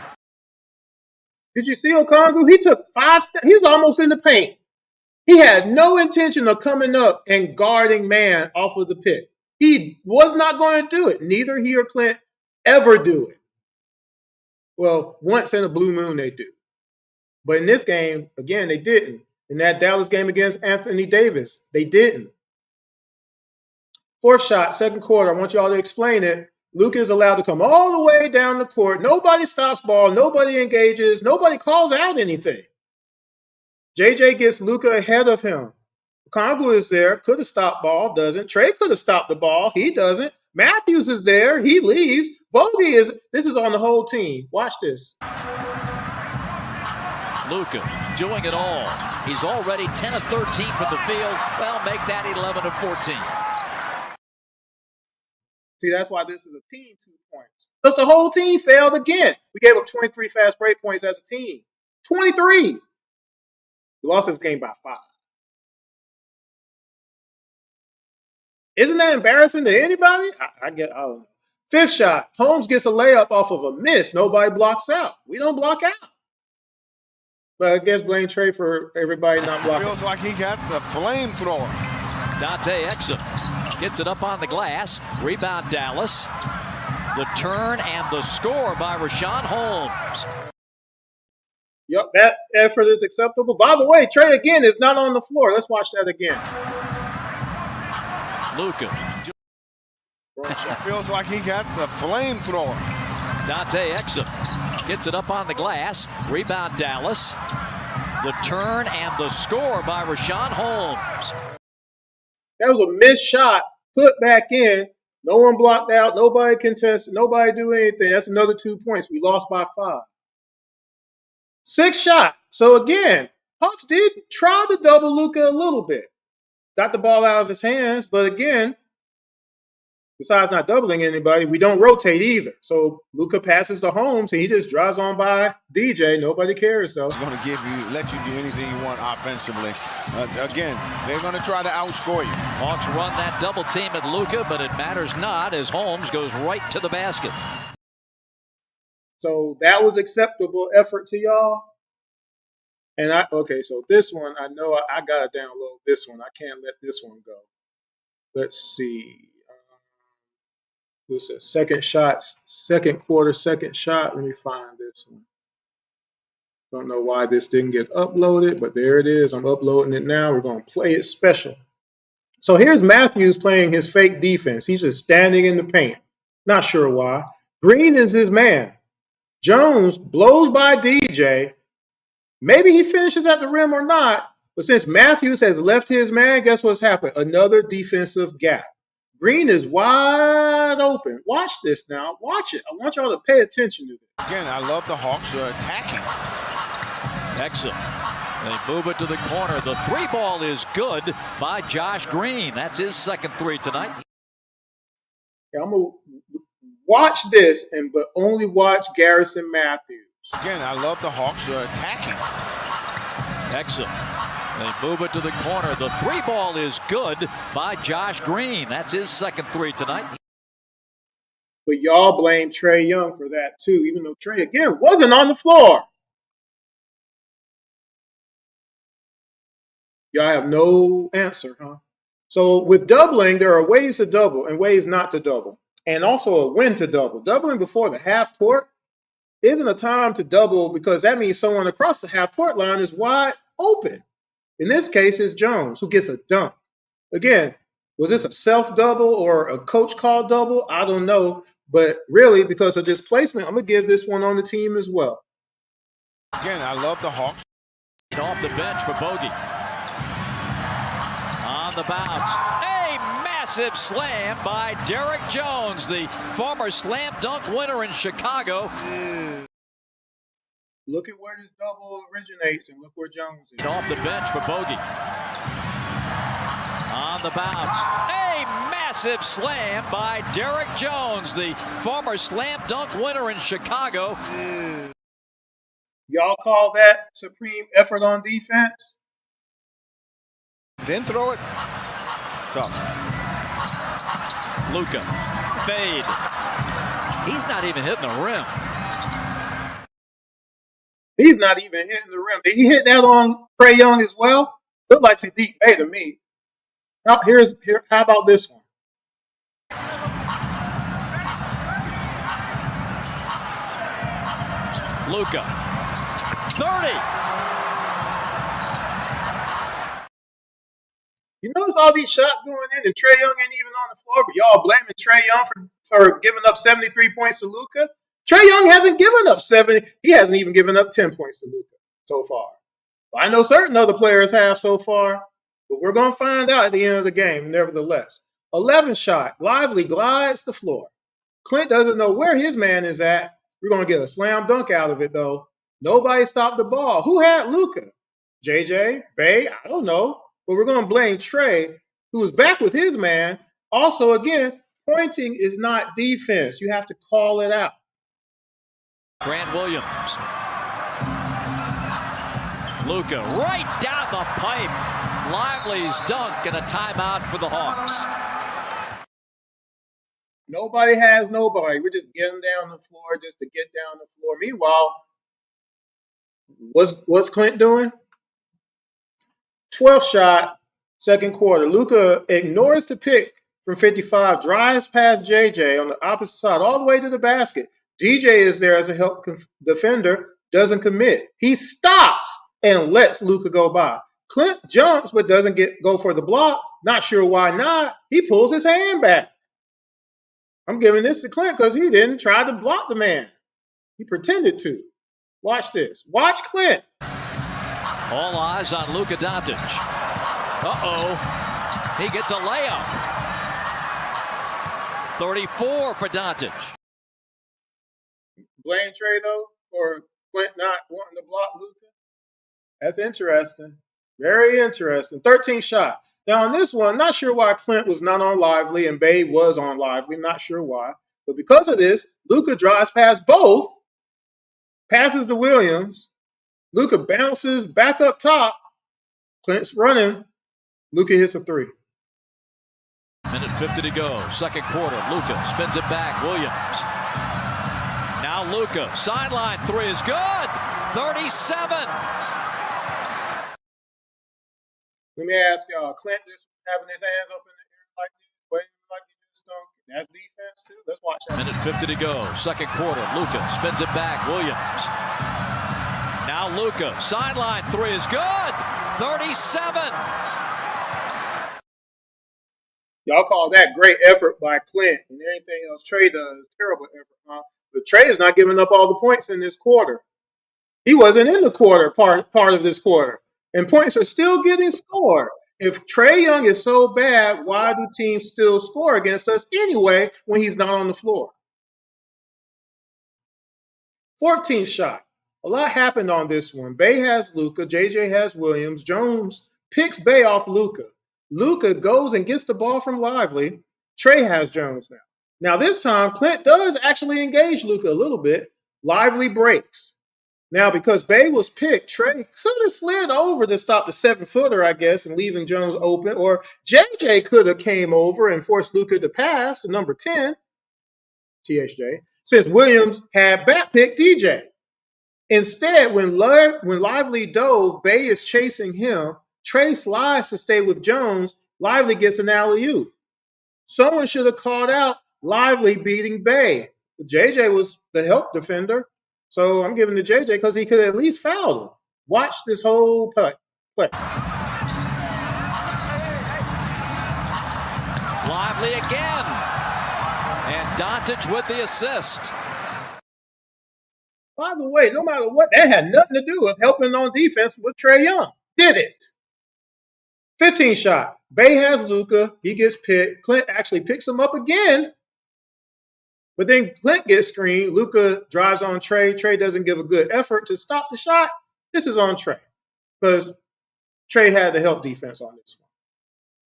Did you see Okongwu? He took 5 steps. He was almost in the paint. He had no intention of coming up and guarding man off of the pick. He was not going to do it. Neither he or Clint ever do it. Well, once in a blue moon they do. But in this game, again, they didn't. In that Dallas game against Anthony Davis, they didn't. Fourth shot, second quarter. I want y'all to explain it. Luka is allowed to come all the way down the court. Nobody stops ball. Nobody engages. Nobody calls out anything. JJ gets Luka ahead of him. Okongwu is there. Could have stopped ball. Doesn't. Trae could have stopped the ball. He doesn't. Matthews is there. He leaves. Bogey is. This is on the whole team. Watch this.
Luka doing it all. He's already 10 of 13 from the field. Well, make that 11 of 14.
See, that's why this is a team 2 points. Because the whole team failed again. We gave up 23 fast break points as a team. 23. We lost this game by 5. Isn't that embarrassing to anybody? I don't know. Fifth shot. Holmes gets a layup off of a miss. Nobody blocks out. We don't block out. But I guess blame Trae for everybody not blocking.
Feels like he got the flamethrower.
Dante Exum gets it up on the glass. Rebound Dallas. The turn and the score by Rashawn Holmes.
Yep, that effort is acceptable. By the way, Trae again is not on the floor. Let's watch that again.
Luka.
Feels like he got the flamethrower.
Dante Exum gets it up on the glass. Rebound Dallas. The turn and the score by Rashawn Holmes.
That was a missed shot, put back in. No one blocked out. Nobody contested. Nobody do anything. That's another 2 points. We lost by 5. 6 shot. So again, Hawks did try to double Luka a little bit. Got the ball out of his hands, but again, besides not doubling anybody, we don't rotate either. So Luka passes to Holmes, and he just drives on by DJ. Nobody cares, though.
He's going to let you do anything you want offensively. Again, they're going to try to outscore you.
Hawks run that double team at Luka, but it matters not as Holmes goes right to the basket.
So that was acceptable effort to y'all. And so this one, I know I got to download this one. I can't let this one go. Let's see. This is second quarter, second shot. Let me find this one. Don't know why this didn't get uploaded, but there it is. I'm uploading it now. We're going to play it special. So here's Matthews playing his fake defense. He's just standing in the paint. Not sure why. Green is his man. Jones blows by DJ. Maybe he finishes at the rim or not, but since Matthews has left his man, guess what's happened? Another defensive gap. Green is wide open. Watch this now. Watch it. I want y'all to pay attention to this.
Again, I love the Hawks attacking.
Exum. They move it to the corner. The 3-ball is good by Josh Green. That's his second 3 tonight.
I'm going to watch this, but only watch Garrison Matthews.
Again, I love the Hawks attacking.
Exum. They move it to the corner. The 3-ball is good by Josh Green. That's his second 3 tonight.
But y'all blame Trae Young for that too, even though Trae, again, wasn't on the floor. Y'all have no answer, huh? So with doubling, there are ways to double and ways not to double, and also a when to double. Doubling before the half court isn't a time to double because that means someone across the half court line is wide open. In this case, it's Jones who gets a dunk. Again, was this a self-double or a coach call double? I don't know. But really, because of displacement, I'm going to give this one on the team as well.
Again, I love the Hawks.
Off the bench for Bogey. On the bounce. A massive slam by Derrick Jones, the former slam dunk winner in Chicago.
Look at where this double originates and look where Jones is.
Off the bench for Bogey. On the bounce. A massive slam by Derrick Jones, the former slam dunk winner in Chicago.
Y'all call that supreme effort on defense?
Then throw it. So.
Luka. Fade. He's not even hitting the rim.
He's not even hitting the rim. Did he hit that on Trae Young as well? Looked like Sadiq Bey to me. Now, how about this one?
Luka. 30.
You notice all these shots going in, and Trae Young ain't even on the floor, but y'all blaming Trae Young for giving up 73 points to Luka. Trae Young hasn't given up 70. He hasn't even given up 10 points to Luka so far. I know certain other players have so far, but we're going to find out at the end of the game, nevertheless. 11 shot. Lively glides the floor. Clint doesn't know where his man is at. We're going to get a slam dunk out of it, though. Nobody stopped the ball. Who had Luka? JJ? Bay? I don't know. But we're going to blame Trae, who's back with his man. Also, again, pointing is not defense. You have to call it out.
Grant Williams. Luka right down the pipe. Lively's dunk and a timeout for the Hawks.
Nobody has nobody. We're just getting down the floor just to get down the floor. Meanwhile, what's Clint doing? 12th shot, second quarter. Luka ignores the pick from 55, drives past JJ on the opposite side all the way to the basket. DJ is there as a help defender, doesn't commit. He stops and lets Luka go by. Clint jumps but doesn't go for the block. Not sure why not. He pulls his hand back. I'm giving this to Clint because he didn't try to block the man. He pretended to. Watch this. Watch Clint.
All eyes on Luka Doncic. Uh-oh. He gets a layup. 34 for Doncic.
Blame Trey, though, for Clint not wanting to block Luka? That's interesting. Very interesting. 13th shot. Now, on this one, not sure why Clint was not on Lively and Bay was on Lively. Not sure why. But because of this, Luka drives past both, passes to Williams. Luka bounces back up top. Clint's running. Luka hits a three.
Minute 50 to go. Second quarter. Luka spins it back. Williams. Now Luka. Sideline three is good. 37.
Let me ask y'all, Clint just having his hands up in the air like this, waving like he just don't. That's defense too. Let's watch that.
Minute 50 to go. Second quarter. Luka spins it back. Williams. Now Luka. Sideline three is good. 37.
Y'all call that great effort by Clint, and anything else Trey does, terrible effort. But Trey is not giving up all the points in this quarter. He wasn't in the quarter part of this quarter. And points are still getting scored. If Trae Young is so bad, why do teams still score against us anyway when he's not on the floor? 14th shot. A lot happened on this one. Bay has Luka. JJ has Williams. Jones picks Bay off Luka. Luka goes and gets the ball from Lively. Trae has Jones now. Now this time, Clint does actually engage Luka a little bit. Lively breaks. Now, because Bay was picked, Trey could have slid over to stop the 7-footer, I guess, and leaving Jones open. Or JJ could have came over and forced Luka to pass to number 10, THJ, since Williams had back-picked DJ. Instead, when Lively dove, Bay is chasing him. Trey slides to stay with Jones. Lively gets an alley-oop. Someone should have called out Lively beating Bay. JJ was the help defender. So I'm giving to JJ because he could at least foul him. Watch this whole play.
Lively again. And Doncic with the assist.
By the way, no matter what, that had nothing to do with helping on defense with Trae Young. Did it? 15 shot. Bay has Luka. He gets picked. Clint actually picks him up again. But then Clint gets screened. Luka drives on Trae. Trae doesn't give a good effort to stop the shot. This is on Trae because Trae had the help defense on this one.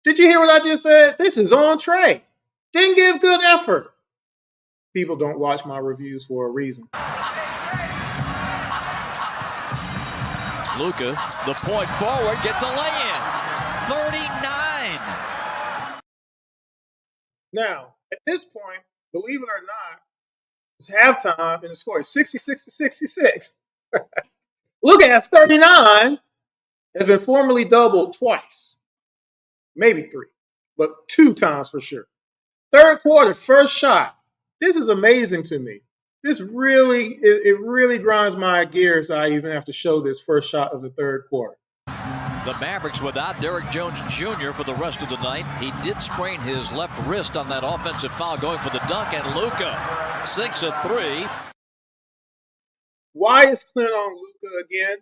Did you hear what I just said? This is on Trae. Didn't give good effort. People don't watch my reviews for a reason.
Luka, the point forward, gets a lay-in. 39.
Now, at this point, believe it or not, it's halftime and the score is 66-66. Luka at 39 has been formally doubled twice. Maybe 3, but 2 times for sure. Third quarter, first shot. This is amazing to me. This really grinds my gears. I even have to show this first shot of the third quarter.
The Mavericks without Derrick Jones Jr. for the rest of the night. He did sprain his left wrist on that offensive foul going for the dunk, and Luka sinks a 3.
Why is Clint on Luka again?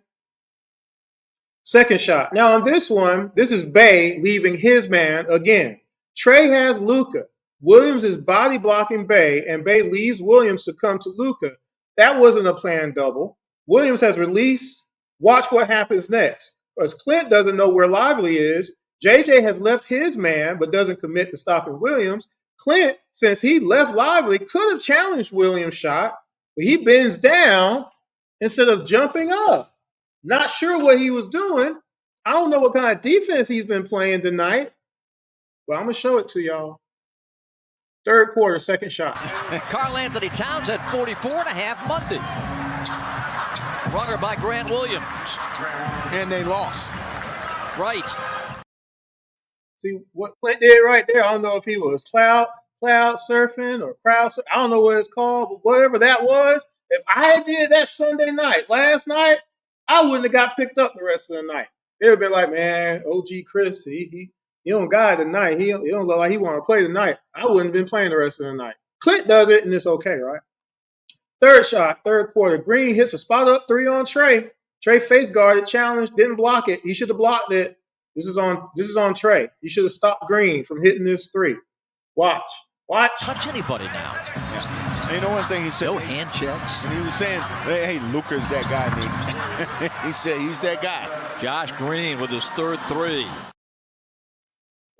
Second shot. Now on this one, this is Bay leaving his man again. Trae has Luka. Williams is body blocking Bay, and Bay leaves Williams to come to Luka. That wasn't a planned double. Williams has released. Watch what happens next. Because Clint doesn't know where Lively is. JJ has left his man, but doesn't commit to stopping Williams. Clint, since he left Lively, could have challenged Williams' shot, but he bends down instead of jumping up. Not sure what he was doing. I don't know what kind of defense he's been playing tonight, but I'm going to show it to y'all. Third quarter, second shot.
Karl Anthony Towns had 44.5 Monday. Runner by Grant Williams.
And they lost.
Right.
See, what Clint did right there, I don't know if he was cloud surfing or crowd surfing. I don't know what it's called, but whatever that was, if I did that Sunday night, last night, I wouldn't have got picked up the rest of the night. It would have been like, man, OG Chris, he don't got tonight. He don't look like he want to play tonight. I wouldn't have been playing the rest of the night. Clint does it, and it's okay, right? Third shot, third quarter. Green hits a spot up 3 on Trae. Trae face guarded, challenged, didn't block it. He should have blocked it. This is on Trae. He should have stopped Green from hitting this 3. Watch. Watch.
touch anybody now.
Yeah. And you know one thing he said?
No hand checks.
And he was saying, hey, Luka's that guy, Nick. He said he's that guy.
Josh Green with his third three.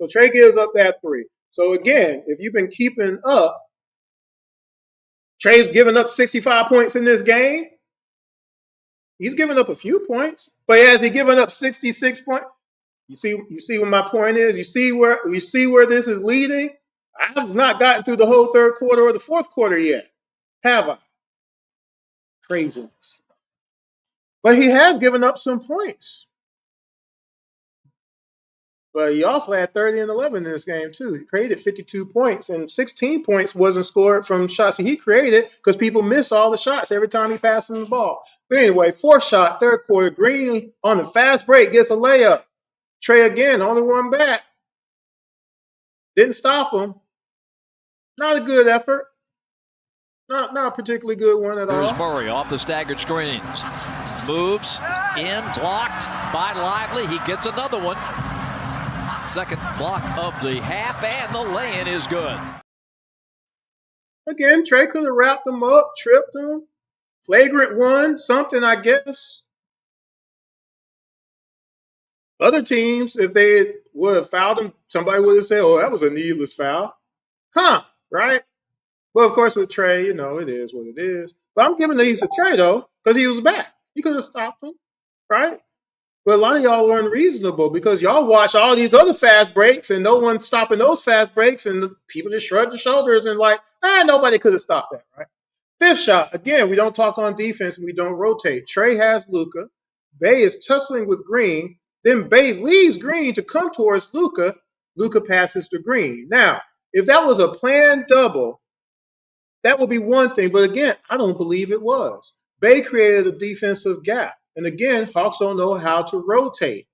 So Trey gives up that three. So again, if you've been keeping up, Trey's given up 65 points in this game. He's given up a few points, but has he given up 66 points? You see what my point is? You see where this is leading? I've not gotten through the whole third quarter or the fourth quarter yet. Have I? Craziness. But he has given up some points. But he also had 30 and 11 in this game, too. He created 52 points, and 16 points wasn't scored from shots he created because people miss all the shots every time he passes him the ball. But anyway, fourth shot, third quarter, Green on the fast break gets a layup. Trey again, only one back. Didn't stop him. Not a good effort. Not a particularly good one at all.
Here's Murray off the staggered screens. Moves in, blocked by Lively. He gets another one. Second block of the half, and the lay-in is good.
Again, Trey could have wrapped him up, tripped him. Flagrant one, something, I guess. Other teams, if they would have fouled him, somebody would have said, oh, that was a needless foul. Right? Well, of course, with Trey, it is what it is. But I'm giving these to Trey, though, because he was back. He could have stopped him, right? But a lot of y'all were unreasonable because y'all watch all these other fast breaks and no one's stopping those fast breaks, and people just shrug their shoulders and nobody could have stopped that, right? Fifth shot, again, we don't talk on defense and we don't rotate. Trey has Luka. Bay is tussling with Green. Then Bay leaves Green to come towards Luka. Luka passes to Green. Now, if that was a planned double, that would be one thing. But again, I don't believe it was. Bay created a defensive gap. And again, Hawks don't know how to rotate.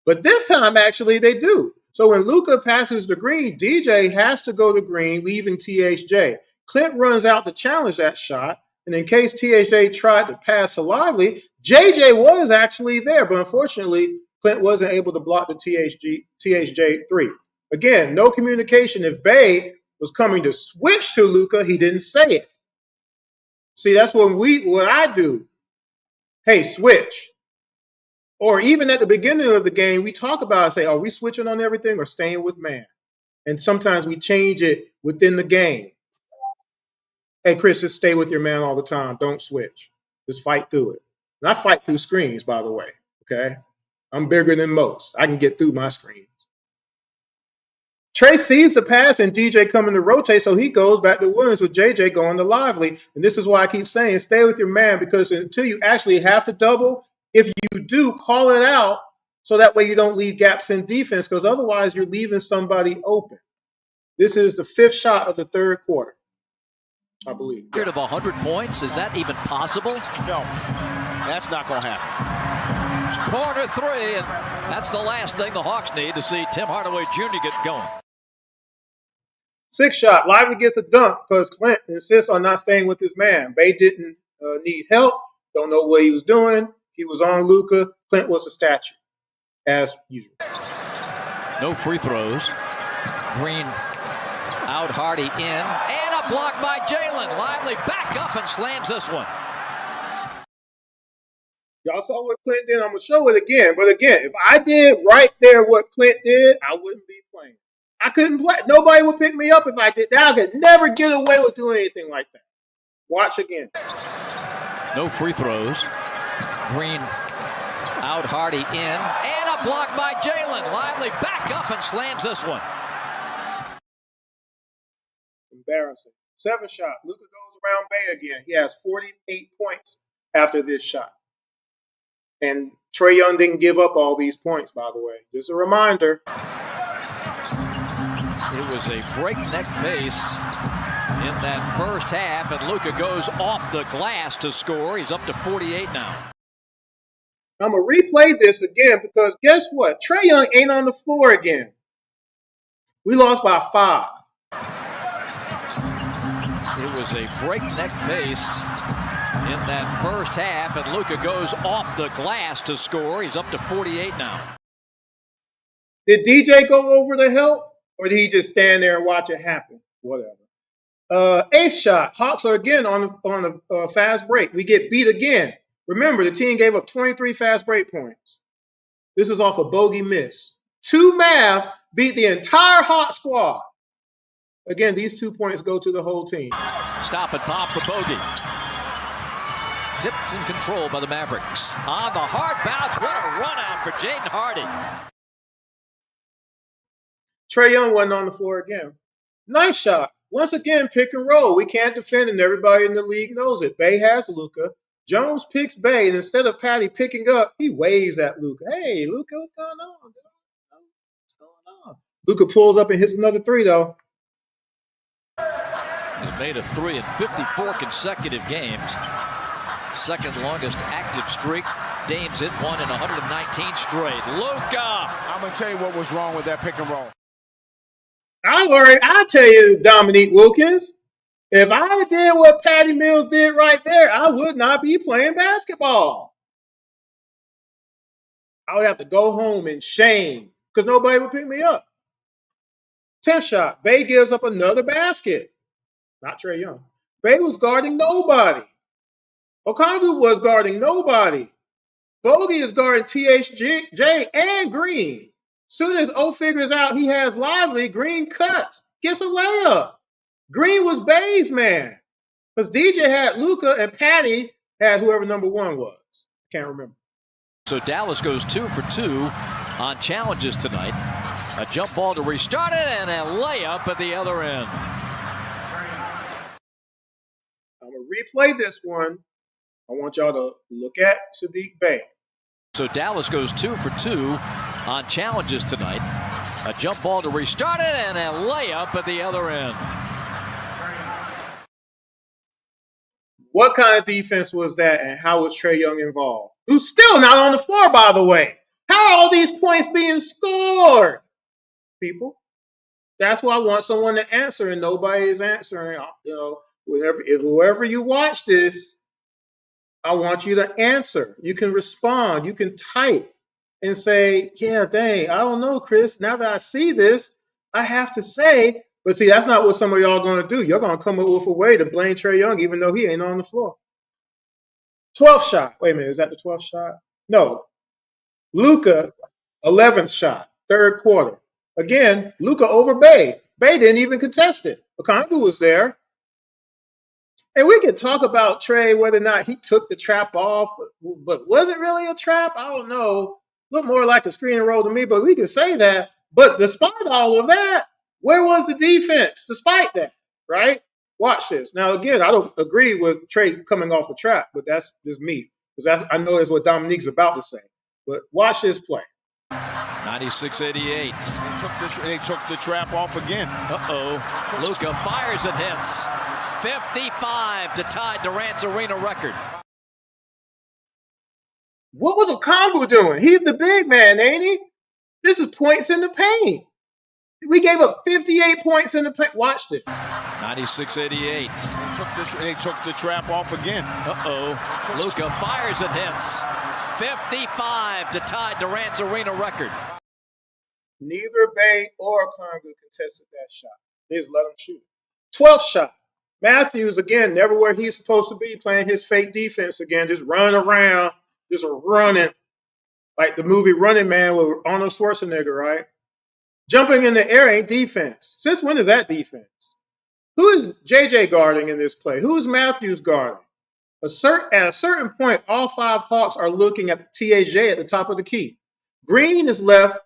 But this time, actually, they do. So when Luka passes to Green, DJ has to go to Green, leaving THJ. Clint runs out to challenge that shot. And in case THJ tried to pass to Lively, JJ was actually there. But unfortunately, Clint wasn't able to block the THJ three. Again, no communication. If Bay was coming to switch to Luka, he didn't say it. See, that's what I do. Hey, switch. Or even at the beginning of the game, we talk about, say, are we switching on everything or staying with man? And sometimes we change it within the game. Hey, Chris, just stay with your man all the time. Don't switch. Just fight through it. And I fight through screens, by the way. Okay? I'm bigger than most. I can get through my screens. Trey sees the pass and DJ coming to rotate, so he goes back to Williams with JJ going to Lively. And this is why I keep saying stay with your man, because until you actually have to double, if you do, call it out so that way you don't leave gaps in defense, because otherwise you're leaving somebody open. This is the fifth shot of the third quarter, I believe.
Of 100 points, is that even possible?
No, that's not going to happen.
Corner three, and that's the last thing the Hawks need to see Tim Hardaway Jr. get going.
Sixth shot, Lively gets a dunk because Clint insists on not staying with his man. Bay didn't need help, don't know what he was doing. He was on Luka. Clint was a statue, as usual.
No free throws. Green out, Hardy in, and a block by Jalen. Lively back up and slams this one.
Y'all saw what Clint did. I'm going to show it again. But again, if I did right there what Clint did, I wouldn't be playing. I couldn't play. Nobody would pick me up if I did that. I could never get away with doing anything like that. Watch again.
No free throws. Green out, Hardy in, and a block by Jalen. Lively back up and slams this one.
Embarrassing. Seventh shot. Luka goes around Bay again. He has 48 points after this shot. And Trae Young didn't give up all these points, by the way. Just a reminder.
It was a breakneck pace in that first half, and Luka goes off the glass to score. He's up to 48 now.
I'm going to replay this again because guess what? Trae Young ain't on the floor again. We lost by 5.
It was a breakneck pace in that first half, and Luka goes off the glass to score. He's up to 48 now.
Did DJ go over to help? Or did he just stand there and watch it happen? Whatever. Eighth shot. Hawks are again on a fast break. We get beat again. Remember, the team gave up 23 fast break points. This was off a bogey miss. 2 Mavs beat the entire Hawk squad. Again, these 2 points go to the whole team.
Stop and pop for bogey. Tipped and controlled by the Mavericks. On the hard bounce, what a run out for Jaden Hardy.
Trae Young wasn't on the floor again. Ninth shot. Once again, pick and roll. We can't defend, and everybody in the league knows it. Bay has Luka. Jones picks Bay, and instead of Patty picking up, he waves at Luka. Hey, Luka, what's going on? What's going on? Luka pulls up and hits another 3, though.
He's made a 3 in 54 consecutive games. Second longest active streak. Dame's hit 1 in 119 straight. Luka!
I'm going to tell you what was wrong with that pick and roll.
I tell you, Dominique Wilkins, if I did what Patty Mills did right there, I would not be playing basketball. I would have to go home in shame because nobody would pick me up. 10th shot. Bay gives up another basket. Not Trae Young. Bay was guarding nobody. Okongwu was guarding nobody. Bogey is guarding THJ and Green. Soon as O figures out he has Lively, Green cuts, gets a layup. Green was Bay's man. Because DJ had Luka and Patty had whoever number 1 was. Can't remember.
So Dallas goes 2 for 2 on challenges tonight. A jump ball to restart it and a layup at the other end.
I'm going to replay this one. I want y'all to look at Saddiq Bey.
So Dallas goes 2 for 2 on challenges tonight. A jump ball to restart it and a layup at the other end.
What kind of defense was that, and how was Trae Young involved? Who's still not on the floor, by the way. How are all these points being scored, people? That's why I want someone to answer, and nobody is answering. You know, whoever you watch this, I want you to answer. You can respond. You can type and say, yeah, dang, I don't know, Chris. Now that I see this, I have to say. But see, that's not what some of y'all are going to do. You're going to come up with a way to blame Trae Young, even though he ain't on the floor. 12th shot. Wait a minute. Is that the 12th shot? No. Luka, 11th shot, 3rd quarter. Again, Luka over Bay. Bay didn't even contest it. Okongwu was there. And we can talk about Trae, whether or not he took the trap off, but was it really a trap? I don't know. Looked more like a screen roll to me, but we can say that. But despite all of that, where was the defense despite that, right? Watch this. Now, again, I don't agree with Trae coming off a trap, but that's just me. Because I know that's what Dominique's about to say. But watch this play.
96-88.
They took the trap off again.
Uh-oh. Luka fires and hits. 55 to tie Durant's arena record.
What was Okongwu doing? He's the big man, ain't he? This is points in the paint. We gave up 58 points in the paint. Watch this.
96-88.
They took the trap off again.
Uh-oh. Luka fires and hits. 55 to tie Durant's arena record.
Neither Bay or Okongwu contested that shot. They just let him shoot. 12th shot. Matthews, again, never where he's supposed to be, playing his fake defense again, just running around, just running like the movie Running Man with Arnold Schwarzenegger, right? Jumping in the air ain't defense. Since when is that defense? Who is JJ guarding in this play? Who is Matthews guarding? At a certain point, all 5 Hawks are looking at THJ at the top of the key. Green is left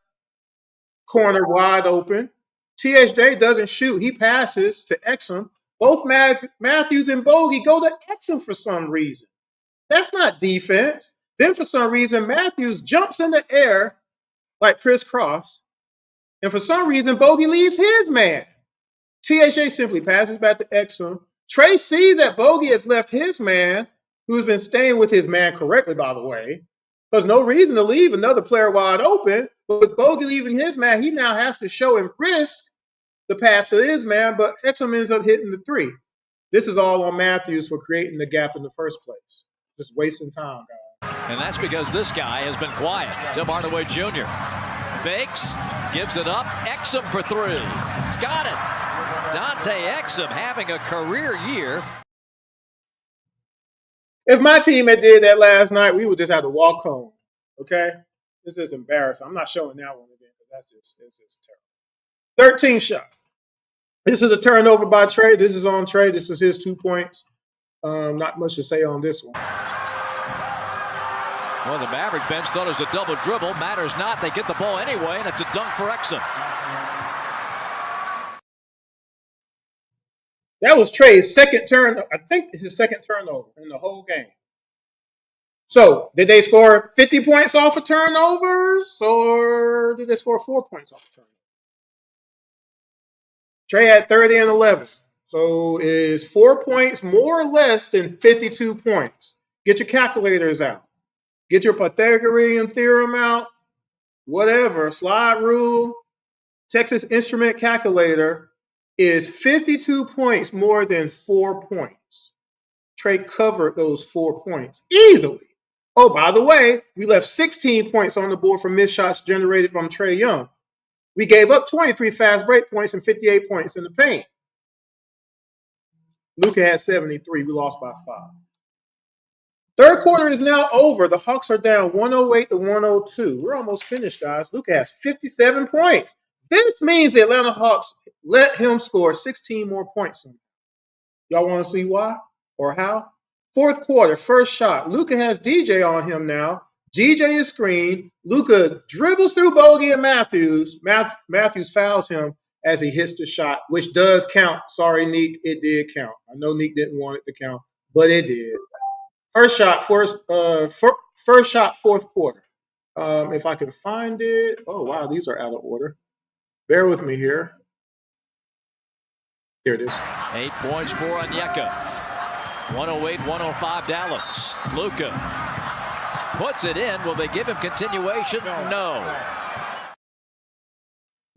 corner wide open. THJ doesn't shoot. He passes to Exum. Both Matthews and Bogey go to Exum for some reason. That's not defense. Then for some reason, Matthews jumps in the air like crisscross. And for some reason, Bogey leaves his man. THJ simply passes back to Exum. Trae sees that Bogey has left his man, who's been staying with his man correctly, by the way. There's no reason to leave another player wide open. But with Bogey leaving his man, he now has to show and risk the pass to his man, but Exum ends up hitting the 3. This is all on Matthews for creating the gap in the first place. Just wasting time, guys.
And that's because this guy has been quiet. Tim Hardaway Jr. Fakes, gives it up. Exum for three. Got it. Dante Exum having a career year.
If my team had did that last night, we would just have to walk home. Okay? This is embarrassing. I'm not showing that one again because it's just terrible. 13 shot. This is a turnover by Trey. This is on Trey. This is his 2 points. Not much to say on this one.
Well, the Maverick bench thought it was a double dribble. Matters not. They get the ball anyway, and it's a dunk for Exum.
That was Trey's second turn. I think his second turnover in the whole game. So, did they score 50 points off of turnovers, or did they score 4 points off of turnovers? Trey had 30 and 11. So, is 4 points more or less than 52 points? Get your calculators out. Get your Pythagorean theorem out. Whatever. Slide rule. Texas Instrument Calculator is 52 points more than 4 points. Trey covered those 4 points easily. Oh, by the way, we left 16 points on the board for missed shots generated from Trae Young. We gave up 23 fast break points and 58 points in the paint. Luka had 73. We lost by 5. Third quarter is now over. The Hawks are down 108 to 102. We're almost finished, guys. Luka has 57 points. This means the Atlanta Hawks let him score 16 more points. Y'all want to see why or how? Fourth quarter, first shot. Luka has DJ on him now. DJ is screened. Luka dribbles through Bogey and Matthews. Matthews fouls him as he hits the shot, which does count. Sorry, Neek, it did count. I know Neek didn't want it to count, but it did. First shot, fourth quarter. If I can find it. Oh, wow, these are out of order. Bear with me here. Here it is.
8 points for Onyeka. 108-105 Dallas. Luka puts it in. Will they give him continuation? No.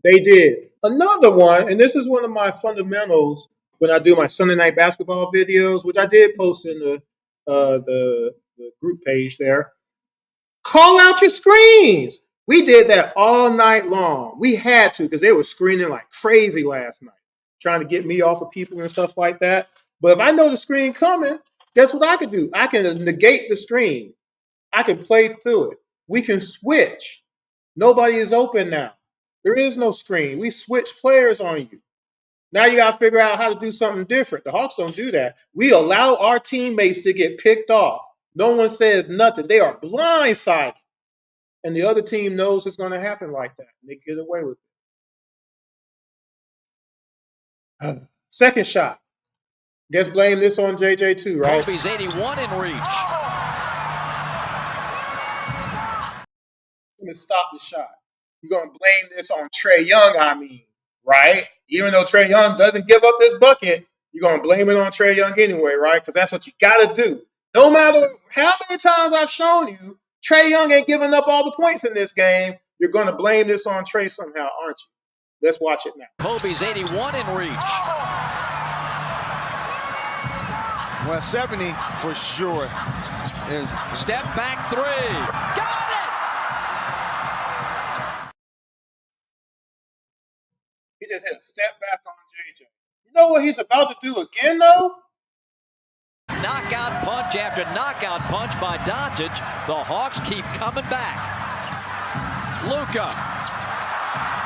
They did. Another one, and this is one of my fundamentals when I do my Sunday night basketball videos, which I did post in the group page there. Call out your screens. We did that all night long. We had to because they were screening like crazy last night, trying to get me off of people and stuff like that. But if I know the screen coming, guess what I can do? I can negate the screen. I can play through it. We can switch. Nobody is open now. There is no screen. We switch players on you. Now you got to figure out how to do something different. The Hawks don't do that. We allow our teammates to get picked off. No one says nothing. They are blindsided. And the other team knows it's going to happen like that. And they get away with it. Second shot. Guess blame this on JJ too, right?
Kobe's 81 in reach.
Let me stop the shot. You're going to blame this on Trae Young, right? Even though Trae Young doesn't give up this bucket, you're going to blame it on Trae Young anyway, right? Because that's what you got to do. No matter how many times I've shown you, Trae Young ain't giving up all the points in this game. You're going to blame this on Trae somehow, aren't you? Let's watch it now.
Kobe's 81 in reach.
Well, 70 for sure is
step back three. Got it!
He just hit a step back on JJ. You know what he's about to do again, though?
Knockout punch after knockout punch by Doncic. The Hawks keep coming back. Luka.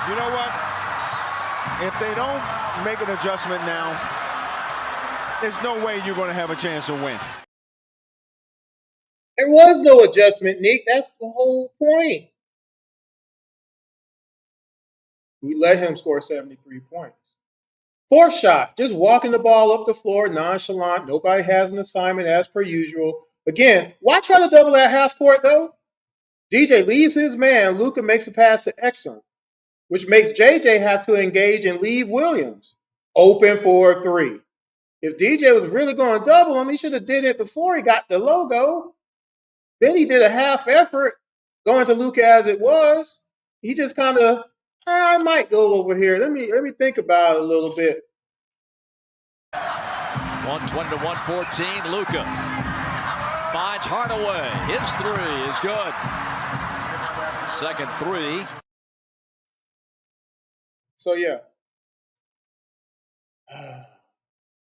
You know what? If they don't make an adjustment now, there's no way you're going to have a chance to win.
There was no adjustment, Nick. That's the whole point. We let him score 73 points. Fourth shot, just walking the ball up the floor, nonchalant. Nobody has an assignment as per usual. Again, why try to double that half court, though? DJ leaves his man. Luka makes a pass to Exum, which makes JJ have to engage and leave Williams. Open for 3. If DJ was really going to double him, he should have did it before he got the logo. Then he did a half effort going to Luka as it was. He just kind of, I might go over here. Let me think about it a little bit.
120 to 114. Luka finds Hardaway. His three is good. Second three.
So, yeah.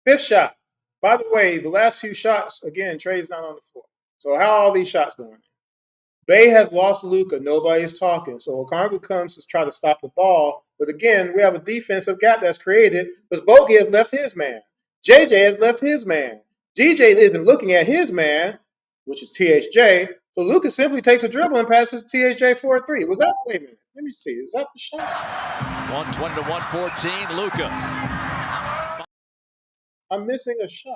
Fifth shot. By the way, the last few shots, again, Trey's not on the floor. So how are all these shots going? Bay has lost Luka. Nobody's talking. So Okongwu comes to try to stop the ball. But again, we have a defensive gap that's created because Bogey has left his man. JJ has left his man. DJ isn't looking at his man, which is THJ. So Luka simply takes a dribble and passes THJ for a three. Was that? Wait a minute. Let me see. Is that the shot?
120 to 114, Luka.
I'm missing a shot.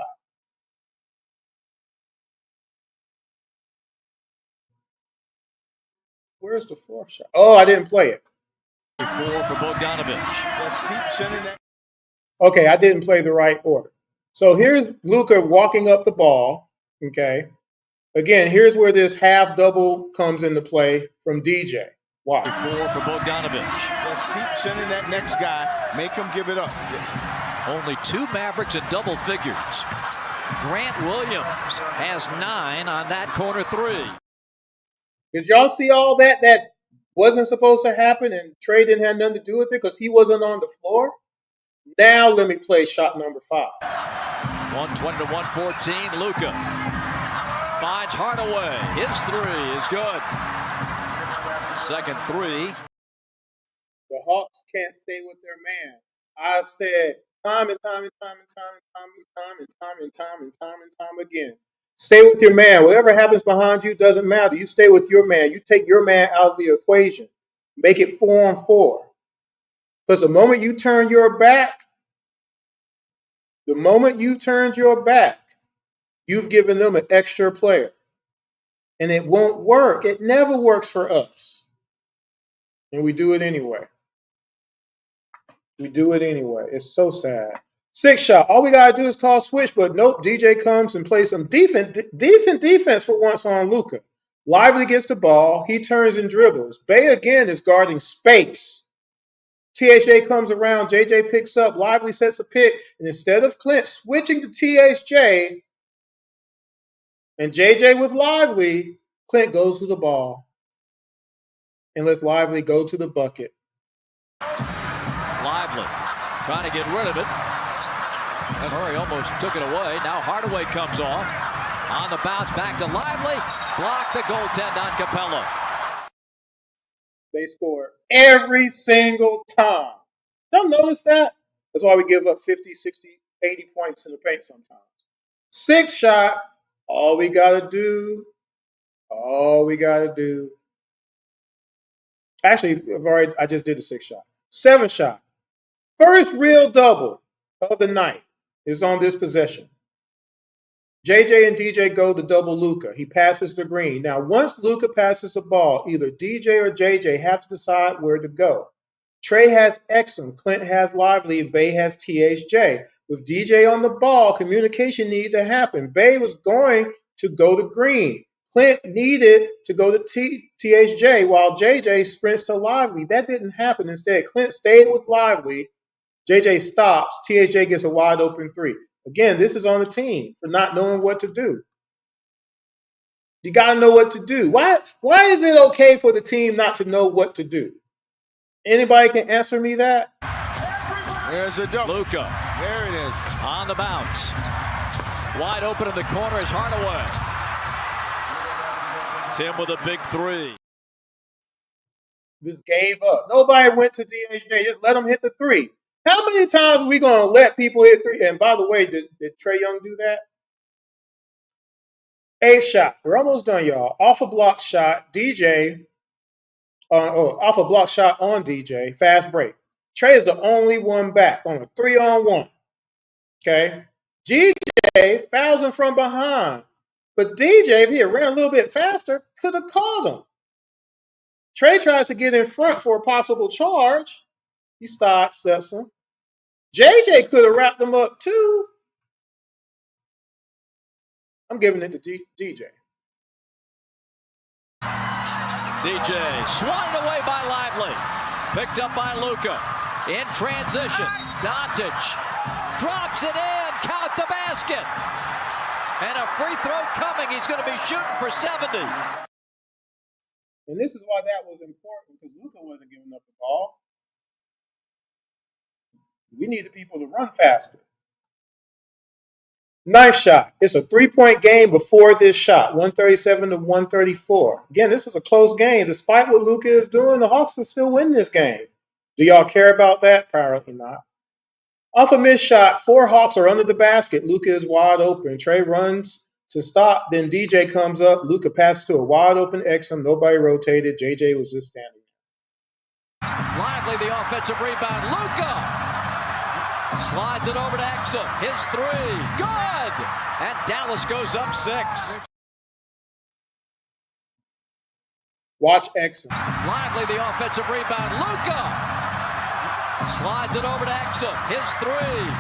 Where's the fourth shot? Oh, I didn't play it.
4 for Bogdanovic.
Okay, I didn't play the right order. So here's Luka walking up the ball. Okay. Again, here's where this half double comes into play from DJ. Watch.
4 for Bogdanovic.
Just keep sending that next guy. Make him give it up.
Only 2 Mavericks in double figures. Grant Williams has 9 on that corner 3.
Did y'all see all that wasn't supposed to happen and Trey didn't have nothing to do with it because he wasn't on the floor? Now let me play shot number 5.
120 to 114, Luka. Finds Hardaway. His 3 is good. Second 3.
The Hawks can't stay with their man. I've said time and time and time and time and time and time and time and time and time and time again. Stay with your man. Whatever happens behind you doesn't matter. You stay with your man. You take your man out of the equation. Make it 4-on-4. Because the moment you turn your back, you've given them an extra player. And it won't work. It never works for us. And we do it anyway. It's so sad. 6 shot. All we got to do is call switch, but nope. DJ comes and plays some decent defense for once on Luka. Lively gets the ball. He turns and dribbles. Bay again is guarding space. THJ comes around. JJ picks up. Lively sets a pick. And instead of Clint switching to THJ and JJ with Lively, Clint goes to the ball and lets Lively go to the bucket.
Lively trying to get rid of it. Murray almost took it away. Now Hardaway comes off. On the bounce back to Lively. Block the goaltend on Capello.
They score every single time. Y'all notice that? That's why we give up 50, 60, 80 points in the paint sometimes. 6 shot. All we got to do. Actually, I just did the 6 shot. 7 shot. First real double of the night is on this possession. JJ and DJ go to double Luka. He passes to Green. Now, once Luka passes the ball, either DJ or JJ have to decide where to go. Trey has Exum, Clint has Lively, and Bay has THJ. With DJ on the ball, communication needed to happen. Bay was going to go to Green. Clint needed to go to THJ while JJ sprints to Lively. That didn't happen. Instead, Clint stayed with Lively. JJ stops. THJ gets a wide open 3. Again, this is on the team for not knowing what to do. You got to know what to do. Why is it okay for the team not to know what to do? Anybody can answer me that?
There's a double.
Luka.
There it is.
On the bounce. Wide open in the corner is Hardaway. Tim with a big 3.
Just gave up. Nobody went to DHJ. Just let them hit the 3. How many times are we going to let people hit 3? And by the way, did Trae Young do that? 8 shot. We're almost done, y'all. Off a block shot. DJ. Off a block shot on DJ. Fast break. Trae is the only one back on a 3-on-1. Okay. GJ fouls him from behind. But DJ, if he had ran a little bit faster, could have called him. Trae tries to get in front for a possible charge. He steps him. JJ could have wrapped him up too. I'm giving it to DJ.
DJ swatted away by Lively. Picked up by Luka. In transition. Doncic drops it in. Count the basket. And a free throw coming. He's going to be shooting for 70.
And this is why that was important, because Luka wasn't giving up the ball. We need the people to run faster. Nice shot. It's a 3-point game before this shot, 137 to 134. Again, this is a close game. Despite what Luka is doing, the Hawks will still win this game. Do y'all care about that? Apparently not. Off a missed shot, 4 Hawks are under the basket. Luka is wide open. Trey runs to stop. Then DJ comes up. Luka passes to a wide open Exum. Nobody rotated. JJ was just standing there.
Lively, the offensive rebound. Luka slides it over to Exum. His 3. Good! And Dallas goes up 6.
Watch Exum.
Lively, the offensive rebound. Luka slides it over to Exum. His 3.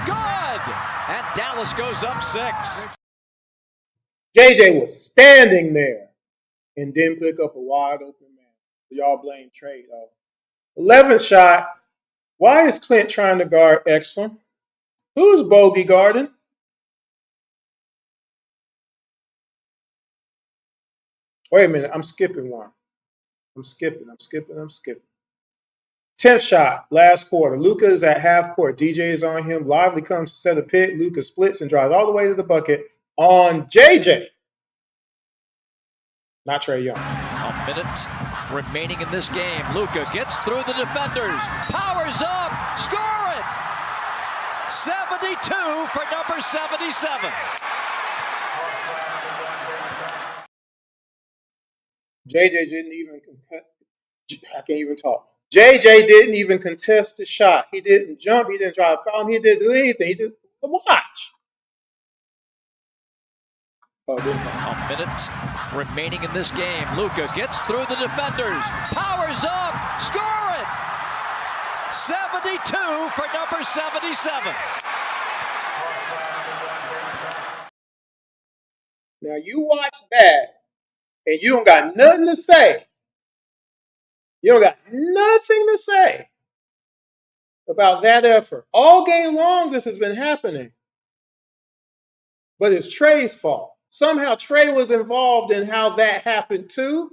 Good! And Dallas goes up 6.
JJ was standing there and didn't pick up a wide open man. So y'all blame Trey, though. 11th shot. Why is Clint trying to guard Exum? Who's bogey guarding? Wait a minute. I'm skipping one. I'm skipping. 10th shot, last quarter. Luka is at half court. DJ is on him. Lively comes to set a pick. Luka splits and drives all the way to the bucket on JJ. Not Trae Young.
A minute remaining in this game. Luka gets through the defenders. Powers up. Score it. 72 for number 77.
JJ didn't even I can't even talk. JJ didn't even contest the shot. He didn't jump. He didn't try to foul him. He didn't do anything. He just watch.
A minute remaining in this game. Luka gets through the defenders. Powers up. Score it. 72 for number 77.
Now you watch that and you don't got nothing to say. You don't got nothing to say about that effort. All game long this has been happening. But it's Trey's fault. Somehow Trey was involved in how that happened too.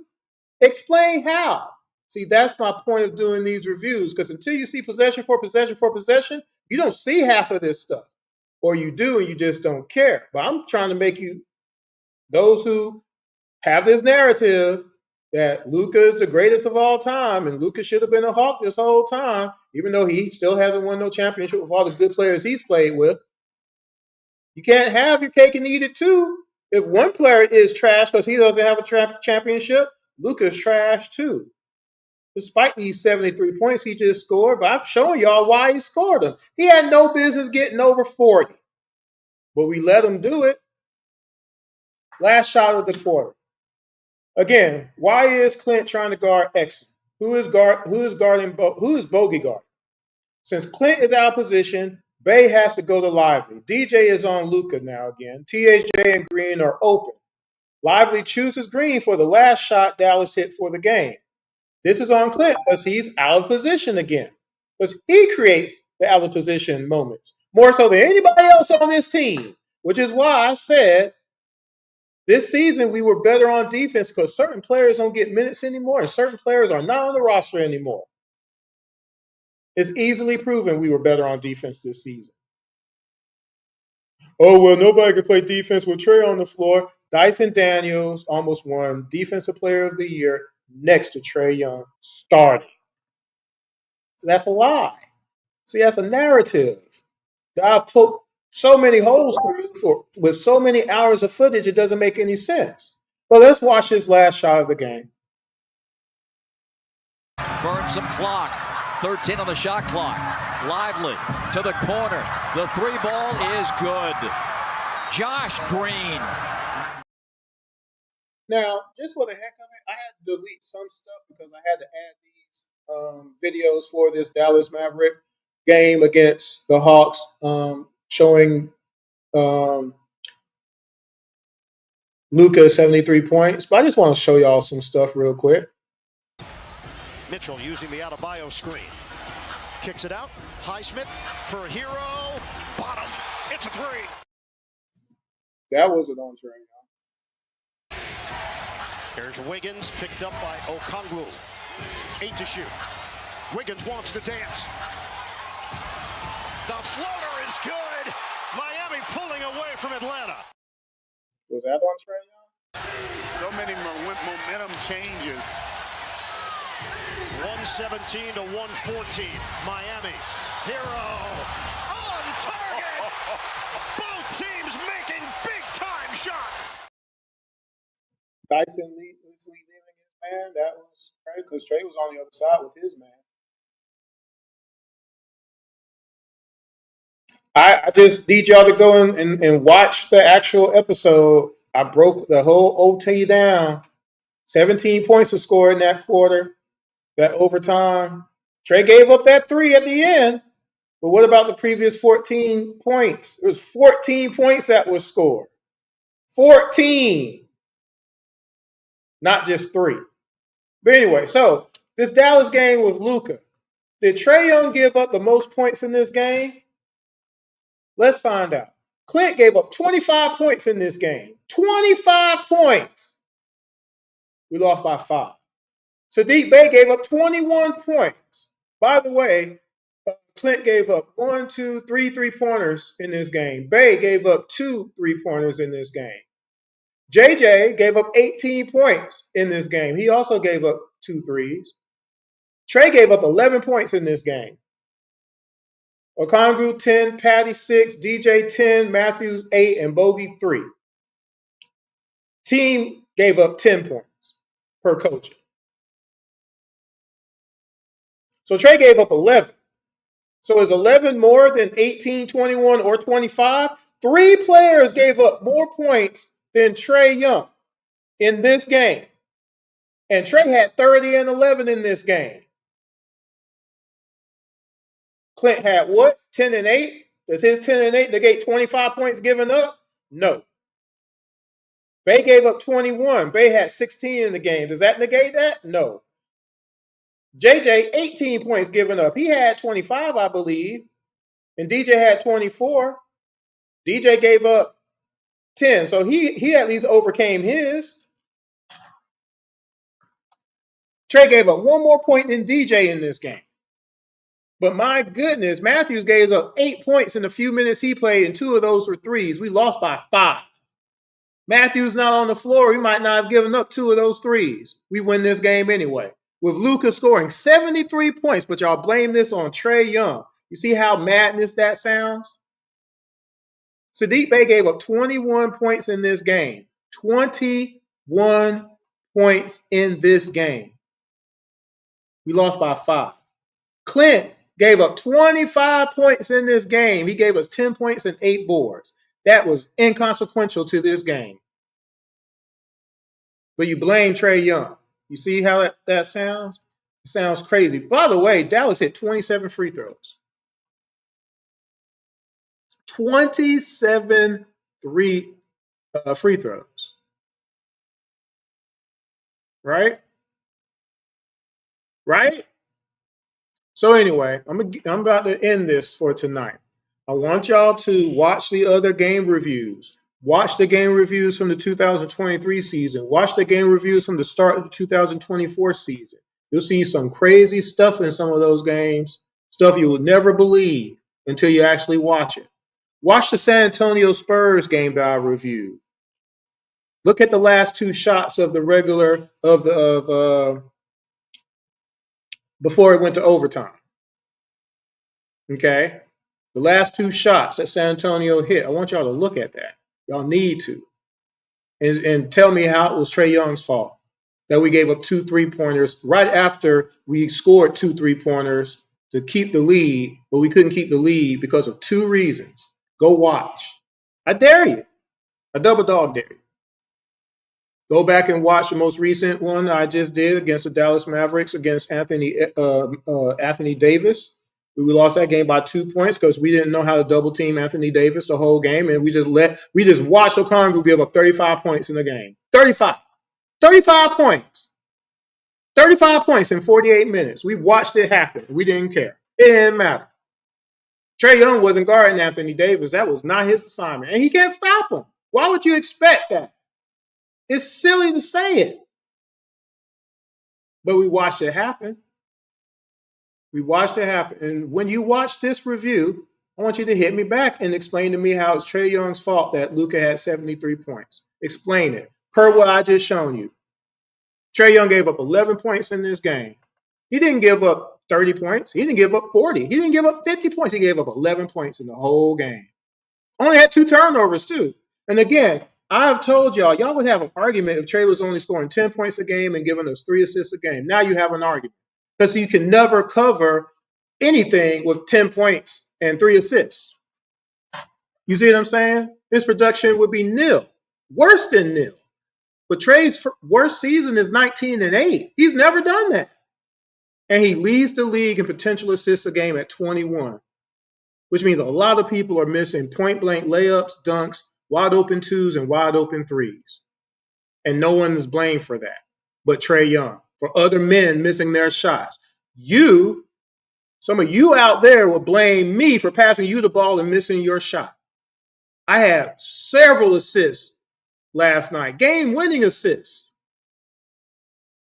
Explain how. See, that's my point of doing these reviews, because until you see possession for possession for possession, you don't see half of this stuff. Or you do and you just don't care. But I'm trying to make you, those who have this narrative that Luka is the greatest of all time and Luka should have been a Hawk this whole time, even though he still hasn't won no championship with all the good players he's played with. You can't have your cake and eat it too. If one player is trash because he doesn't have a championship, Luka's trash too. Despite these 73 points he just scored, but I'm showing y'all why he scored them. He had no business getting over 40. But we let him do it. Last shot of the quarter. Again, why is Clint trying to guard Exum? Who is bogey guarding? Since Clint is out of position, Bay has to go to Lively. DJ is on Luka now again. THJ and Green are open. Lively chooses Green for the last shot Dallas hit for the game. This is on Clint because he's out of position again. Because he creates the out of position moments. More so than anybody else on this team. Which is why I said this season we were better on defense because certain players don't get minutes anymore and certain players are not on the roster anymore. It's easily proven we were better on defense this season. Oh, well, nobody could play defense with Trey on the floor. Dyson Daniels almost won Defensive Player of the Year next to Trae Young starting. So that's a lie. See, that's a narrative that I've put so many holes through with so many hours of footage, it doesn't make any sense. But let's watch this last shot of the game.
Burn some clock. 13 on the shot clock. Lively to the corner. The 3 ball is good. Josh Green.
Now, just for the heck of it, I had to delete some stuff because I had to add these videos for this Dallas Maverick game against the Hawks, showing Luka 73 points. But I just want to show y'all some stuff real quick.
Mitchell using the Adebayo screen. Kicks it out. Highsmith for a hero. Bottom. It's a 3.
That wasn't on Trae.
Here's Wiggins picked up by Okongwu. 8 to shoot. Wiggins wants to dance. The floater is good. Miami pulling away from Atlanta.
Was that on Trae Young?
So many momentum changes.
117 to 114. Miami. Hero on target. Both teams making big time shots.
Dyson leaving his man. That was Trae, because Trae was on the other side with his man. I just need y'all to go and watch the actual episode. I broke the whole OT down. 17 points were scored in that quarter, that overtime. Trae gave up that 3 at the end. But what about the previous 14 points? It was 14 points that was scored. 14. Not just 3. But anyway, so this Dallas game with Luka. Did Trae Young give up the most points in this game? Let's find out. Clint gave up 25 points in this game. 25 points. We lost by 5. Sadiq Bey gave up 21 points. By the way, Clint gave up 1, 2, 3 3-pointers in this game. Bey gave up 2 3-pointers in this game. JJ gave up 18 points in this game. He also gave up 2 threes. Trae gave up 11 points in this game. Okongwu 10, Patty 6, DJ 10, Matthews 8, and Bogey 3. Team gave up 10 points per coaching. So Trae gave up 11. So is 11 more than 18, 21, or 25? 3 players gave up more points than Trae Young in this game. And Trae had 30 and 11 in this game. Clint had what? 10 and 8? Does his 10 and 8 negate 25 points given up? No. Bey gave up 21. Bey had 16 in the game. Does that negate that? No. JJ, 18 points given up. He had 25, I believe. And DJ had 24. DJ gave up 10. So he at least overcame his. Trae gave up 1 more point than DJ in this game. But my goodness, Matthews gave up 8 points in the few minutes he played, and 2 of those were threes. We lost by 5. Matthews not on the floor. We might not have given up 2 of those threes. We win this game anyway. With Luka scoring 73 points, but y'all blame this on Trae Young. You see how madness that sounds? Sadiq Bey gave up 21 points in this game. 21 points in this game. We lost by 5. Clint gave up 25 points in this game. He gave us 10 points and 8 boards. That was inconsequential to this game. But you blame Trae Young. You see how that sounds? It sounds crazy. By the way, Dallas hit 27 free throws. 27 free throws. Right? Right? So anyway, I'm about to end this for tonight. I want y'all to watch the other game reviews. Watch the game reviews from the 2023 season. Watch the game reviews from the start of the 2024 season. You'll see some crazy stuff in some of those games, stuff you would never believe until you actually watch it. Watch the San Antonio Spurs game that I reviewed. Look at the last 2 shots of the regular before it went to overtime. Okay? The last 2 shots that San Antonio hit. I want y'all to look at that. Y'all need to. And tell me how it was Trae Young's fault that we gave up 2 3-pointers right after we scored 2 3-pointers to keep the lead, but we couldn't keep the lead because of 2 reasons. Go watch. I dare you. I double dog dare you. Go back and watch the most recent one I just did against the Dallas Mavericks against Anthony Davis. We lost that game by 2 points because we didn't know how to double team Anthony Davis the whole game, and we just watched Okongwu give up 35 points in the game. 35 points. 35 points in 48 minutes. We watched it happen. We didn't care. It didn't matter. Trae Young wasn't guarding Anthony Davis. That was not his assignment, and he can't stop him. Why would you expect that? It's silly to say it. But we watched it happen. We watched it happen. And when you watch this review, I want you to hit me back and explain to me how it's Trae Young's fault that Luka had 73 points. Explain it. Per what I just shown you. Trae Young gave up 11 points in this game. He didn't give up 30 points. He didn't give up 40. He didn't give up 50 points. He gave up 11 points in the whole game. Only had 2 turnovers, too. And again, I've told y'all would have an argument if Trae was only scoring 10 points a game and giving us 3 assists a game. Now you have an argument because you can never cover anything with 10 points and 3 assists. You see what I'm saying? His production would be nil, worse than nil. But Trae's worst season is 19-8. He's never done that. And he leads the league in potential assists a game at 21, which means a lot of people are missing point-blank layups, dunks, wide-open twos, and wide-open threes. And no one is blamed for that but Trae Young, for other men missing their shots. Some of you out there will blame me for passing you the ball and missing your shot. I had several assists last night, game-winning assists.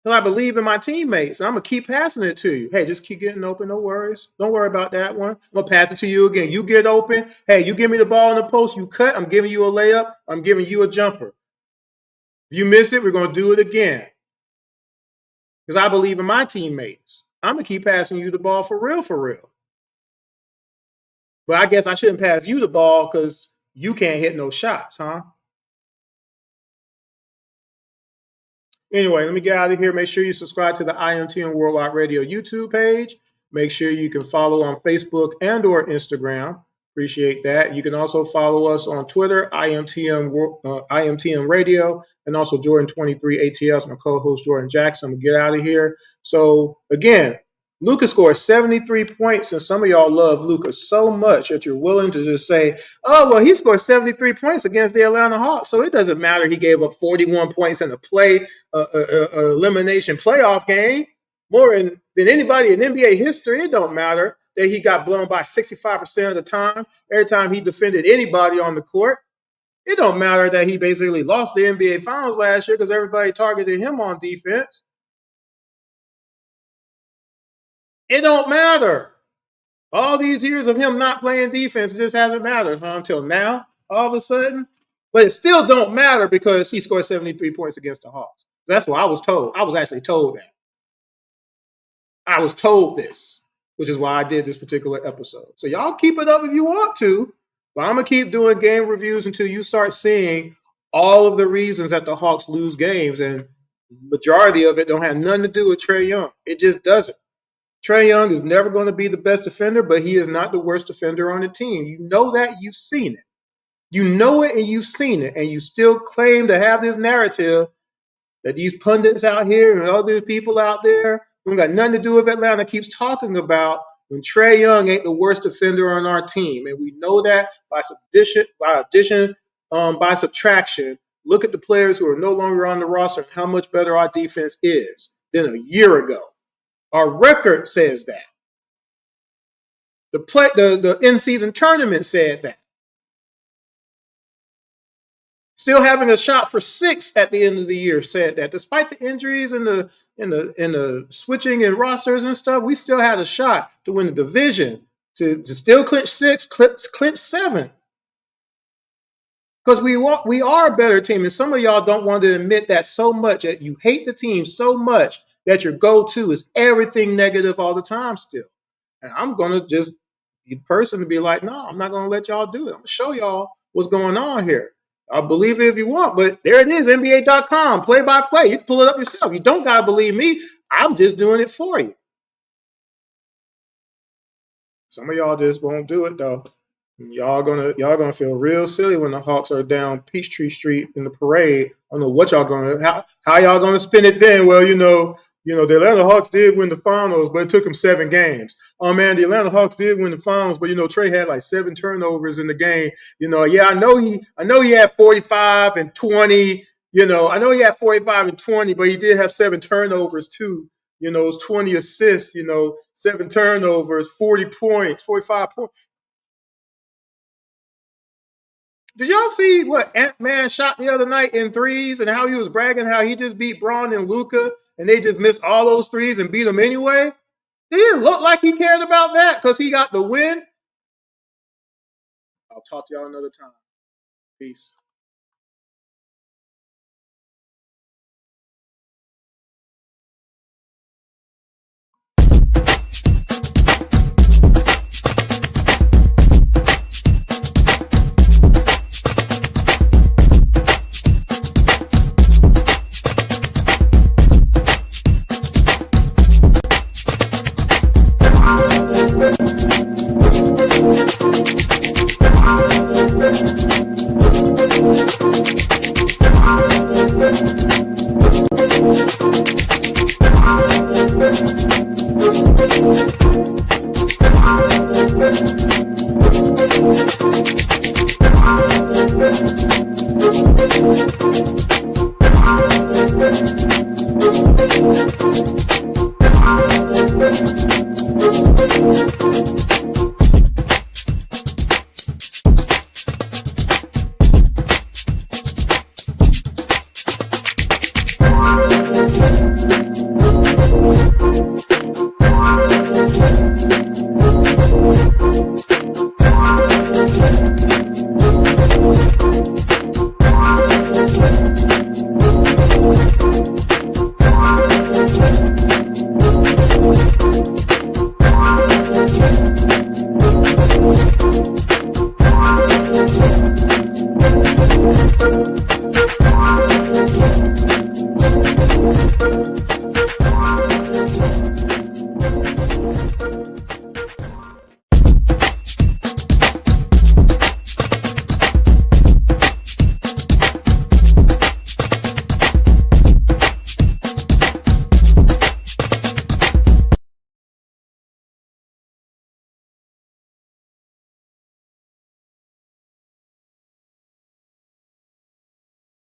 Because I believe in my teammates. I'm going to keep passing it to you. Hey, just keep getting open. No worries. Don't worry about that one. I'm going to pass it to you again. You get open. Hey, you give me the ball in the post. You cut. I'm giving you a layup. I'm giving you a jumper. If you miss it, we're going to do it again. Because I believe in my teammates. I'm going to keep passing you the ball for real, for real. But I guess I shouldn't pass you the ball because you can't hit no shots, huh? Anyway, let me get out of here. Make sure you subscribe to the IMTN Worldwide Radio YouTube page. Make sure you can follow on Facebook and or Instagram. Appreciate that. You can also follow us on Twitter, IMTN Radio, and also Jordan23 ATL. My co-host Jordan Jackson. I'm going to get out of here. So, again, Luka scored 73 points, and some of y'all love Luka so much that you're willing to just say, oh, well, he scored 73 points against the Atlanta Hawks, so it doesn't matter he gave up 41 points in a elimination playoff game, more than anybody in NBA history. It don't matter that he got blown by 65% of the time, every time he defended anybody on the court. It don't matter that he basically lost the NBA Finals last year because everybody targeted him on defense. It don't matter. All these years of him not playing defense, it just hasn't mattered until now, all of a sudden. But it still don't matter because he scored 73 points against the Hawks. That's what I was told. I was actually told that. I was told this, which is why I did this particular episode. So y'all keep it up if you want to, but I'm going to keep doing game reviews until you start seeing all of the reasons that the Hawks lose games. And majority of it don't have nothing to do with Trae Young. It just doesn't. Trae Young is never going to be the best defender, but he is not the worst defender on the team. You know that. You've seen it. You know it and you've seen it. And you still claim to have this narrative that these pundits out here and other people out there who got nothing to do with Atlanta keeps talking about when Trae Young ain't the worst defender on our team. And we know that by subtraction. Look at the players who are no longer on the roster and how much better our defense is than a year ago. Our record says that. The in-season tournament said that. Still having a shot for 6 at the end of the year said that. Despite the injuries and the switching and rosters and stuff, we still had a shot to win the division, to still clinch 6, clinch 7th. Because we are a better team, and some of y'all don't want to admit that so much, that you hate the team so much that your go-to is everything negative all the time still. And I'm going to just be the person to be like, no, I'm not going to let y'all do it. I'm going to show y'all what's going on here. I'll believe it if you want, but there it is, NBA.com, play-by-play. You can pull it up yourself. You don't got to believe me. I'm just doing it for you. Some of y'all just won't do it, though. Y'all gonna feel real silly when the Hawks are down Peachtree Street in the parade. I don't know what y'all how y'all gonna spin it then. Well, the Atlanta Hawks did win the finals, but it took them 7 games. Oh man, the Atlanta Hawks did win the finals, but Trae had like 7 turnovers in the game. Yeah, I know he had 45 and 20. I know he had 45 and 20, but he did have 7 turnovers too. It was 20 assists. 7 turnovers, 40 points, 45 points. Did y'all see what Ant-Man shot the other night in threes and how he was bragging how he just beat Braun and Luka and they just missed all those threes and beat him anyway? It didn't look like he cared about that because he got the win. I'll talk to y'all another time. Peace.